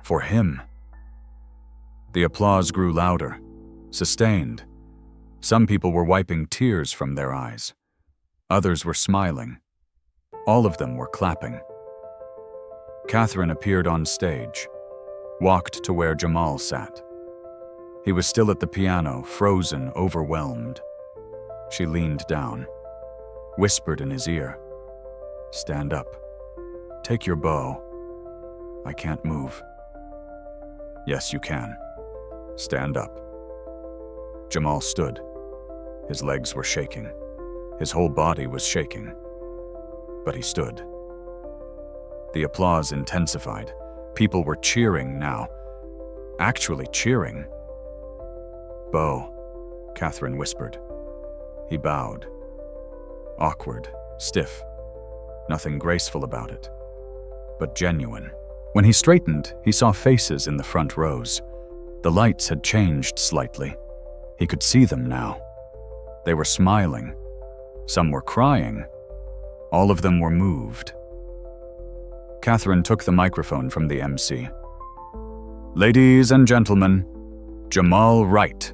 for him. The applause grew louder, sustained. Some people were wiping tears from their eyes. Others were smiling. All of them were clapping. Catherine appeared on stage, walked to where Jamal sat. He was still at the piano, frozen, overwhelmed. She leaned down, whispered in his ear, "Stand up. Take your bow. I can't move." "Yes, you can. Stand up." Jamal stood. His legs were shaking. His whole body was shaking. But he stood. The applause intensified. People were cheering now. Actually cheering. "Bow," Catherine whispered. He bowed. Awkward, stiff. Nothing graceful about it, but genuine. When he straightened, he saw faces in the front rows. The lights had changed slightly. He could see them now. They were smiling. Some were crying. All of them were moved. Catherine took the microphone from the MC. "Ladies and gentlemen, Jamal Wright."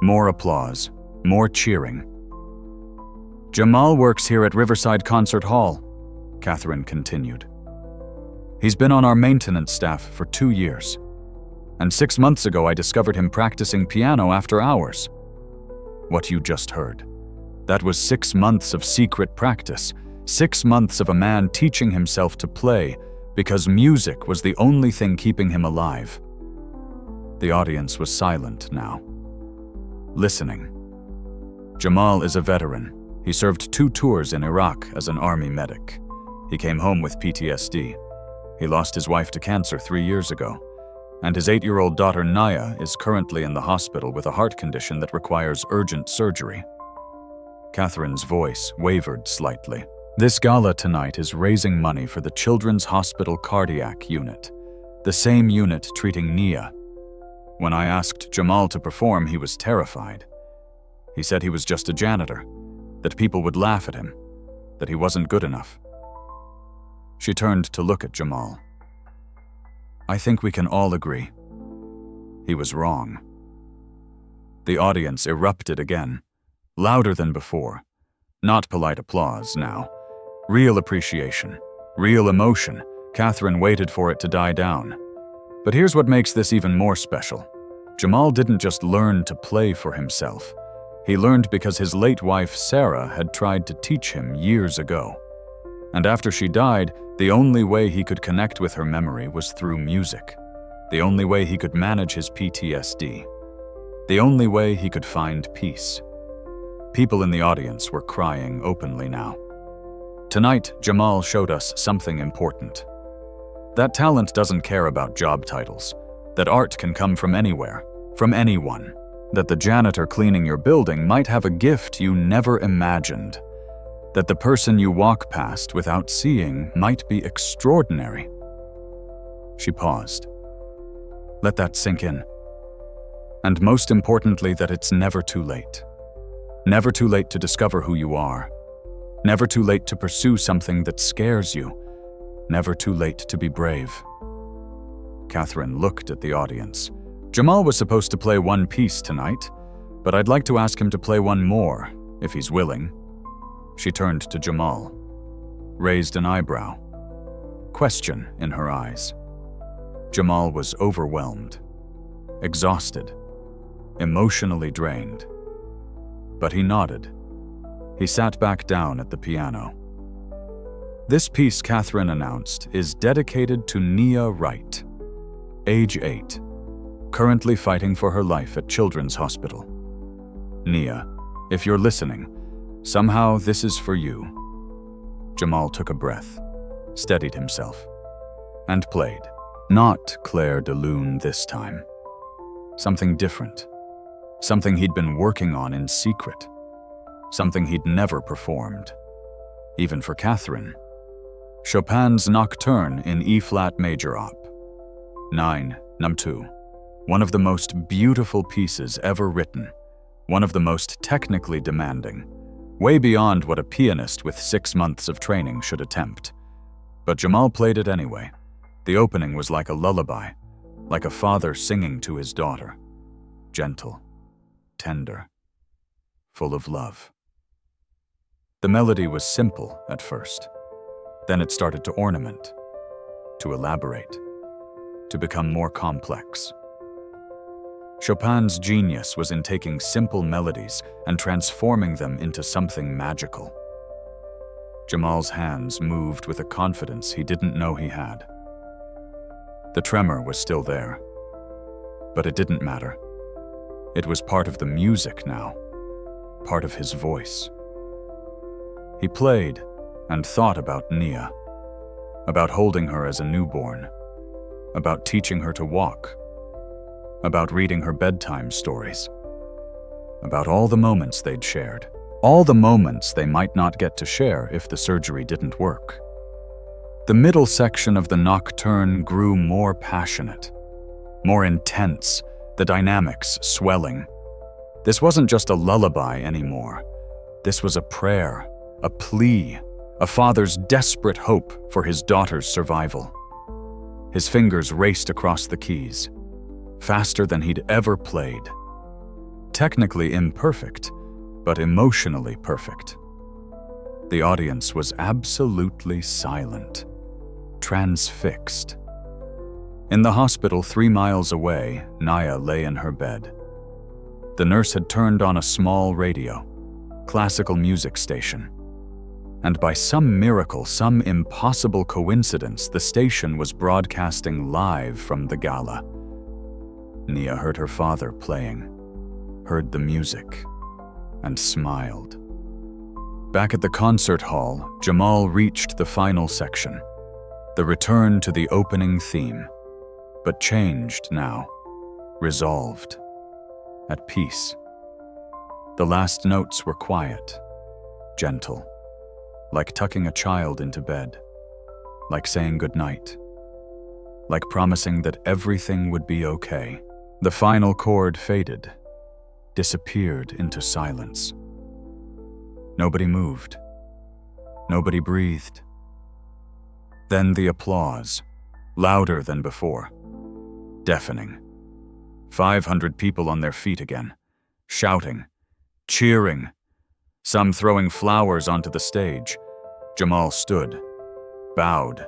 More applause, more cheering. "Jamal works here at Riverside Concert Hall," Catherine continued. "He's been on our maintenance staff for 2 years. And 6 months ago I discovered him practicing piano after hours." What you just heard. That was 6 months of secret practice, 6 months of a man teaching himself to play because music was the only thing keeping him alive. The audience was silent now, listening. Jamal is a veteran. He served 2 tours in Iraq as an army medic. He came home with PTSD. He lost his wife to cancer 3 years ago, and his 8-year-old daughter Naya is currently in the hospital with a heart condition that requires urgent surgery. Catherine's voice wavered slightly. "This gala tonight is raising money for the Children's Hospital Cardiac Unit, the same unit treating Nia. When I asked Jamal to perform, he was terrified. He said he was just a janitor, that people would laugh at him, that he wasn't good enough." She turned to look at Jamal. "I think we can all agree. He was wrong." The audience erupted again, louder than before. Not polite applause now. Real appreciation, real emotion. Catherine waited for it to die down. But here's what makes this even more special. Jamal didn't just learn to play for himself. He learned because his late wife, Sarah, had tried to teach him years ago. And after she died, the only way he could connect with her memory was through music. The only way he could manage his PTSD. The only way he could find peace. People in the audience were crying openly now. Tonight, Jamal showed us something important. That talent doesn't care about job titles. That art can come from anywhere, from anyone. That the janitor cleaning your building might have a gift you never imagined. that the person you walk past without seeing might be extraordinary. She paused. Let that sink in. And most importantly, that it's never too late. Never too late to discover who you are. Never too late to pursue something that scares you. Never too late to be brave. Catherine looked at the audience. Jamal was supposed to play one piece tonight, but I'd like to ask him to play one more, if he's willing. She turned to Jamal, raised an eyebrow, question in her eyes. Jamal was overwhelmed, exhausted, emotionally drained. But he nodded. He sat back down at the piano. This piece, Catherine announced, is dedicated to Nia Wright, age 8, currently fighting for her life at Children's Hospital. Nia, if you're listening, somehow this is for you. Jamal took a breath, steadied himself, and played. Not Claire de Lune this time. Something different. Something he'd been working on in secret. Something he'd never performed. Even for Catherine. Chopin's Nocturne in E-flat major op. 9, Num 2. One of the most beautiful pieces ever written. One of the most technically demanding. Way beyond what a pianist with 6 months of training should attempt. But Jamal played it anyway. The opening was like a lullaby, like a father singing to his daughter. Gentle, tender, full of love. The melody was simple at first. Then it started to ornament, to elaborate, to become more complex. Chopin's genius was in taking simple melodies and transforming them into something magical. Jamal's hands moved with a confidence he didn't know he had. The tremor was still there, but it didn't matter. It was part of the music now, part of his voice. He played and thought about Nia, about holding her as a newborn, about teaching her to walk, about reading her bedtime stories, about all the moments they'd shared, all the moments they might not get to share if the surgery didn't work. The middle section of the Nocturne grew more passionate, more intense, the dynamics swelling. This wasn't just a lullaby anymore. This was a prayer, a plea, a father's desperate hope for his daughter's survival. His fingers raced across the keys, faster than he'd ever played. Technically imperfect, but emotionally perfect. The audience was absolutely silent, transfixed. In the hospital 3 miles away, Nia lay in her bed. The nurse had turned on a small radio, classical music station. And by some miracle, some impossible coincidence, the station was broadcasting live from the gala. Nia heard her father playing, heard the music, and smiled. Back at the concert hall, Jamal reached the final section, the return to the opening theme, but changed now, resolved, at peace. The last notes were quiet, gentle, like tucking a child into bed, like saying goodnight, like promising that everything would be okay. The final chord faded, disappeared into silence. Nobody moved. Nobody breathed. Then the applause, louder than before, deafening. 500 people on their feet again, shouting, cheering, some throwing flowers onto the stage. Jamal stood, bowed,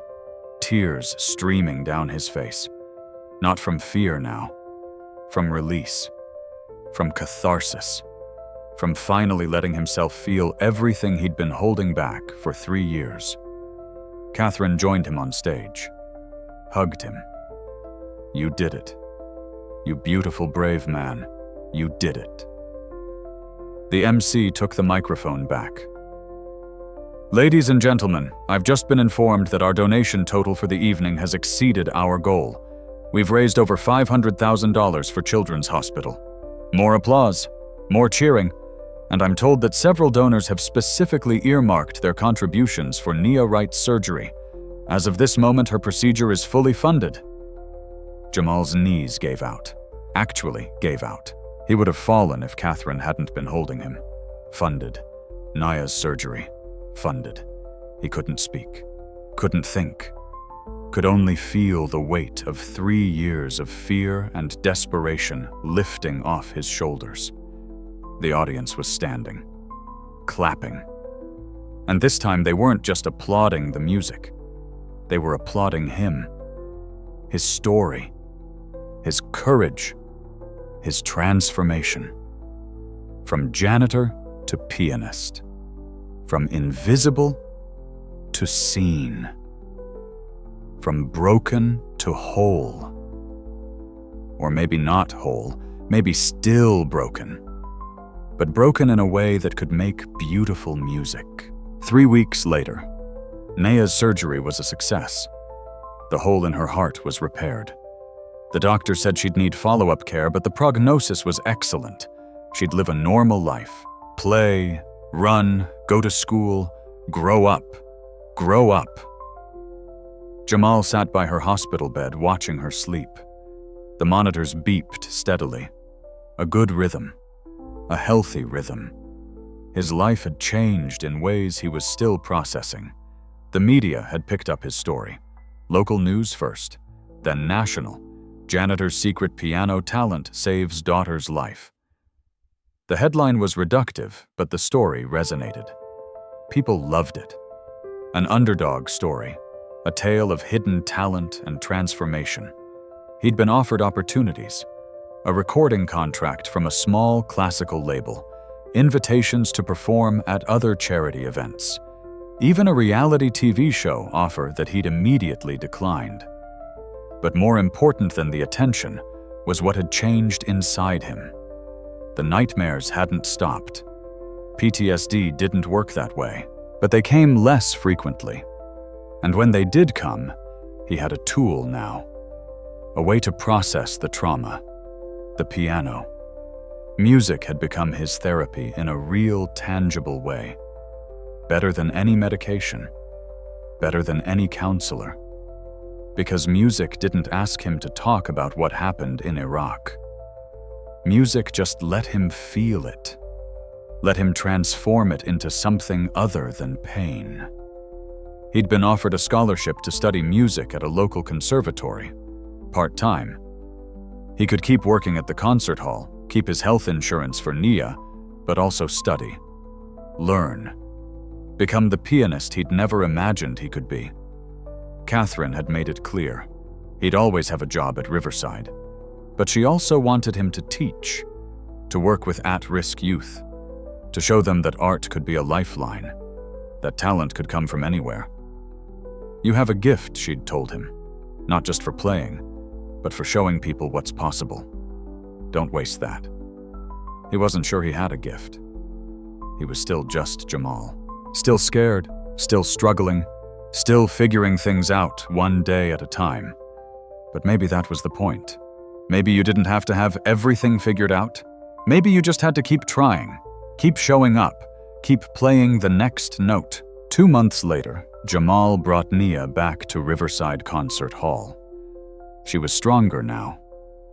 tears streaming down his face. Not from fear now, from release, from catharsis, from finally letting himself feel everything he'd been holding back for 3 years. Catherine joined him on stage, hugged him. You did it. You beautiful, brave man. You did it. The MC took the microphone back. Ladies and gentlemen, I've just been informed that our donation total for the evening has exceeded our goal. We've raised over $500,000 for Children's Hospital. More applause, more cheering, And I'm told that several donors have specifically earmarked their contributions for Nia Wright's surgery. As of this moment, her procedure is fully funded. Jamal's knees gave out. Actually gave out. He would have fallen if Catherine hadn't been holding him. Funded. Nia's surgery. Funded. He couldn't speak. Couldn't think. Could only feel the weight of 3 years of fear and desperation lifting off his shoulders. The audience was standing, clapping. And this time they weren't just applauding the music. They were applauding him, his story, his courage, his transformation. From janitor to pianist. From invisible to seen. From broken to whole. Or maybe not whole, maybe still broken. But broken in a way that could make beautiful music. 3 weeks later, Nia's surgery was a success. The hole in her heart was repaired. The doctor said she'd need follow-up care, but the prognosis was excellent. She'd live a normal life. Play, run, go to school, grow up. Grow up. Jamal sat by her hospital bed watching her sleep. The monitors beeped steadily. A good rhythm. A healthy rhythm. His life had changed in ways he was still processing. The media had picked up his story. Local news first, then national. Janitor's secret piano talent saves daughter's life. The headline was reductive, but the story resonated. People loved it. An underdog story, a tale of hidden talent and transformation. He'd been offered opportunities. A recording contract from a small classical label, invitations to perform at other charity events, even a reality TV show offer that he'd immediately declined. But more important than the attention was what had changed inside him. The nightmares hadn't stopped. PTSD didn't work that way, but they came less frequently. And when they did come, he had a tool now, a way to process the trauma. The piano. Music had become his therapy in a real, tangible way. Better than any medication. Better than any counselor. Because music didn't ask him to talk about what happened in Iraq. Music just let him feel it. Let him transform it into something other than pain. He'd been offered a scholarship to study music at a local conservatory, part-time. He could keep working at the concert hall, keep his health insurance for Nia, but also study, learn, become the pianist he'd never imagined he could be. Catherine had made it clear. He'd always have a job at Riverside. But she also wanted him to teach, to work with at-risk youth, to show them that art could be a lifeline, that talent could come from anywhere. You have a gift, she'd told him, not just for playing, but for showing people what's possible. Don't waste that. He wasn't sure he had a gift. He was still just Jamal. Still scared, still struggling, still figuring things out one day at a time. But maybe that was the point. Maybe you didn't have to have everything figured out. Maybe you just had to keep trying, keep showing up, keep playing the next note. 2 months later, Jamal brought Nia back to Riverside Concert Hall. She was stronger now,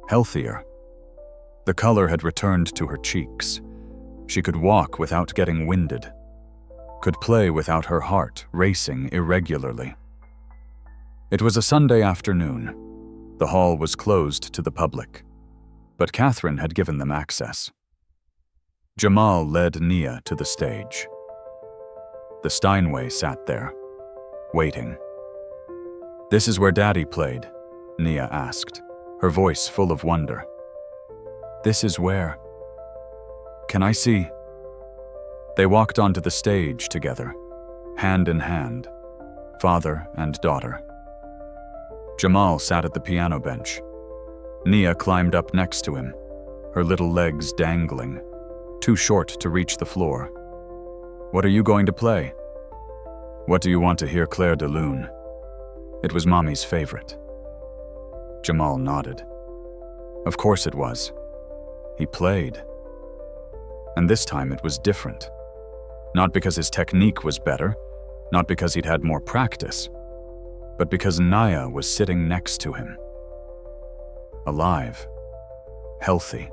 healthier. The color had returned to her cheeks. She could walk without getting winded, could play without her heart racing irregularly. It was a Sunday afternoon. The hall was closed to the public, but Catherine had given them access. Jamal led Nia to the stage. The Steinway sat there, waiting. "This is where Daddy played?" Nia asked, her voice full of wonder. "This is where? Can I see?" They walked onto the stage together, hand in hand, father and daughter. Jamal sat at the piano bench. Nia climbed up next to him, her little legs dangling, too short to reach the floor. "What are you going to play?" "What do you want to hear, Claire de Lune?" It was Mommy's favorite. Jamal nodded. Of course it was. He played. And this time it was different. Not because his technique was better, not because he'd had more practice, but because Naya was sitting next to him. Alive. Healthy.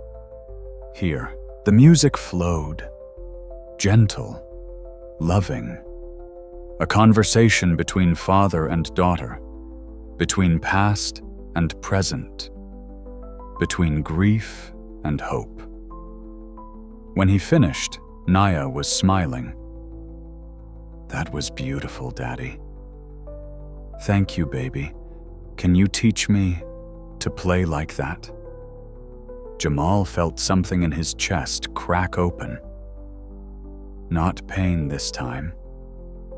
Here. The music flowed. Gentle. Loving. A conversation between father and daughter. Between past and present. Between grief and hope. When he finished, Naya was smiling. "That was beautiful, Daddy. Thank you, baby. Can you teach me to play like that?" Jamal felt something in his chest crack open. Not pain this time.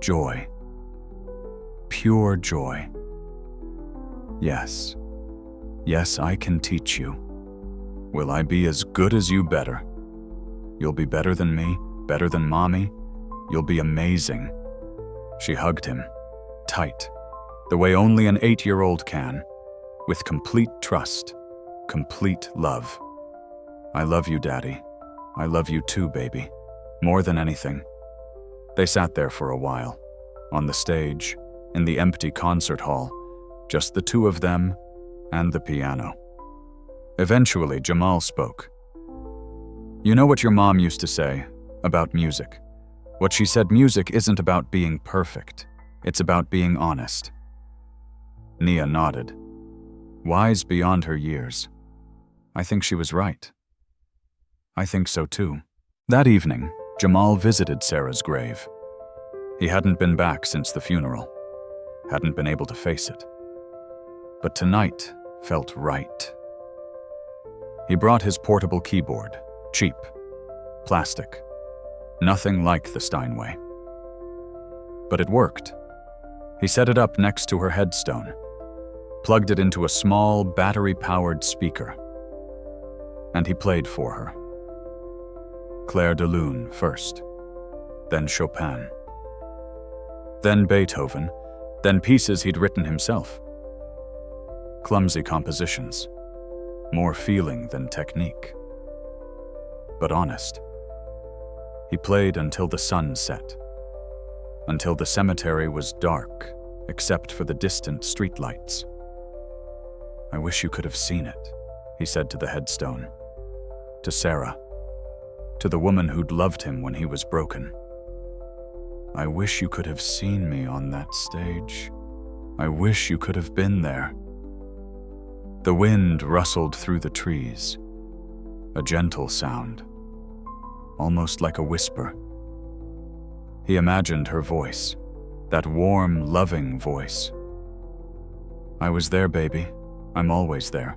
Joy. Pure joy. Yes. Yes, I can teach you. Will I be as good as you? Better. You'll be better than me, better than Mommy. You'll be amazing. She hugged him, tight, the way only an 8-year-old can, with complete trust, complete love. "I love you, Daddy. I love you too, baby. More than anything." They sat there for a while, on the stage, in the empty concert hall, just the two of them and the piano. Eventually, Jamal spoke. "You know what your mom used to say about music? What she said, music isn't about being perfect. It's about being honest." Nia nodded, wise beyond her years. I think she was right. I think so too. That evening, Jamal visited Sarah's grave. He hadn't been back since the funeral, hadn't been able to face it. But tonight felt right. He brought his portable keyboard, cheap, plastic, nothing like the Steinway. But it worked. He set it up next to her headstone, plugged it into a small battery-powered speaker, and he played for her. Clair de Lune first, then Chopin, then Beethoven, then pieces he'd written himself. Clumsy compositions, more feeling than technique. But honest. He played until the sun set, until the cemetery was dark, except for the distant streetlights. "I wish you could have seen it," he said to the headstone, to Sarah, to the woman who'd loved him when he was broken. "I wish you could have seen me on that stage. I wish you could have been there." The wind rustled through the trees, a gentle sound, almost like a whisper. He imagined her voice, that warm, loving voice. "I was there, baby. I'm always there."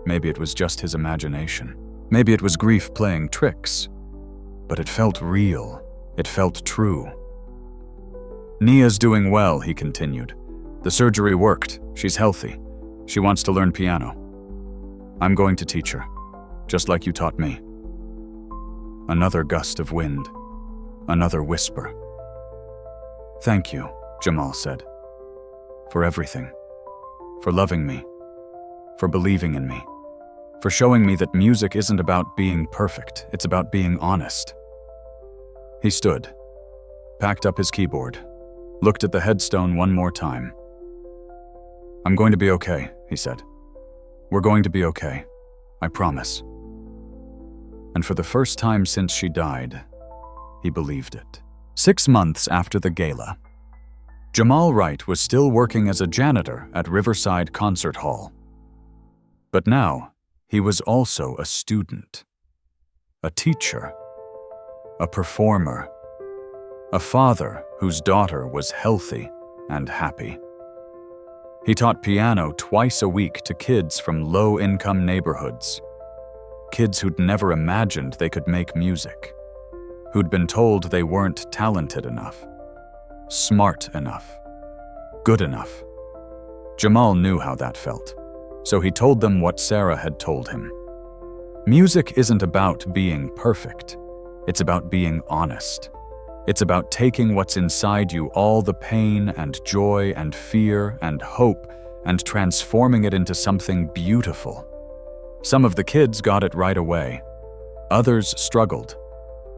Maybe it was just his imagination. Maybe it was grief playing tricks. But it felt real. It felt true. "Nia's doing well," he continued. "The surgery worked. She's healthy. She wants to learn piano. I'm going to teach her, just like you taught me." Another gust of wind. Another whisper. "Thank you," Jamal said. "For everything. For loving me. For believing in me. For showing me that music isn't about being perfect, it's about being honest." He stood, packed up his keyboard, looked at the headstone one more time. "I'm going to be okay," he said. "We're going to be okay. I promise." And for the first time since she died, he believed it. 6 months after the gala, Jamal Wright was still working as a janitor at Riverside Concert Hall. But now, he was also a student, a teacher, a performer, a father whose daughter was healthy and happy. He taught piano twice a week to kids from low-income neighborhoods, kids who'd never imagined they could make music, who'd been told they weren't talented enough, smart enough, good enough. Jamal knew how that felt, so he told them what Sarah had told him. Music isn't about being perfect. It's about being honest. It's about taking what's inside you, all the pain and joy and fear and hope, and transforming it into something beautiful. Some of the kids got it right away. Others struggled,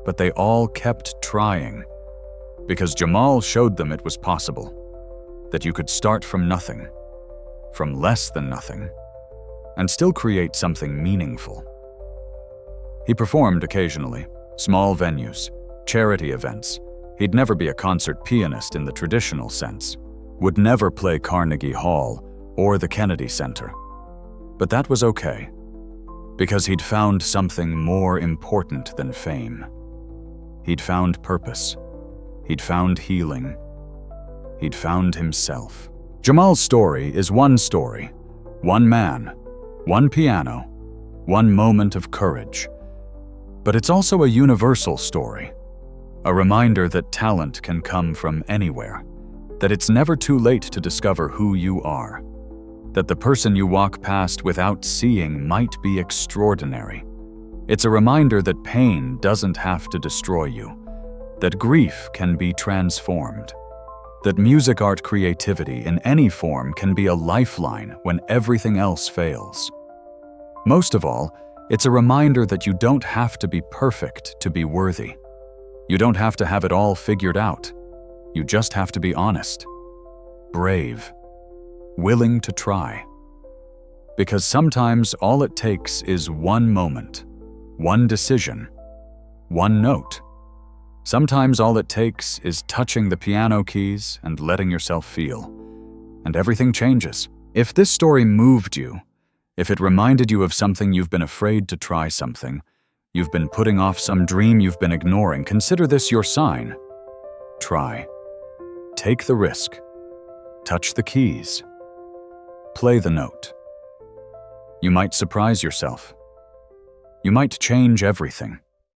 but they all kept trying, because Jamal showed them it was possible, that you could start from nothing, from less than nothing, and still create something meaningful. He performed occasionally, small venues, charity events. He'd never be a concert pianist in the traditional sense, would never play Carnegie Hall or the Kennedy Center. But that was okay, because he'd found something more important than fame. He'd found purpose. He'd found healing. He'd found himself. Jamal's story is one story, one man, one piano, one moment of courage. But it's also a universal story, a reminder that talent can come from anywhere, that it's never too late to discover who you are, that the person you walk past without seeing might be extraordinary. It's a reminder that pain doesn't have to destroy you, that grief can be transformed, that music, art, creativity in any form can be a lifeline when everything else fails. Most of all, it's a reminder that you don't have to be perfect to be worthy. You don't have to have it all figured out. You just have to be honest, brave, willing to try. Because sometimes all it takes is one moment, one decision, one note. Sometimes all it takes is touching the piano keys and letting yourself feel, and everything changes. If this story moved you, if it reminded you of something you've been afraid to try, something you've been putting off, some dream you've been ignoring, consider this your sign. Try. Take the risk. Touch the keys. Play the note. You might surprise yourself. You might change everything.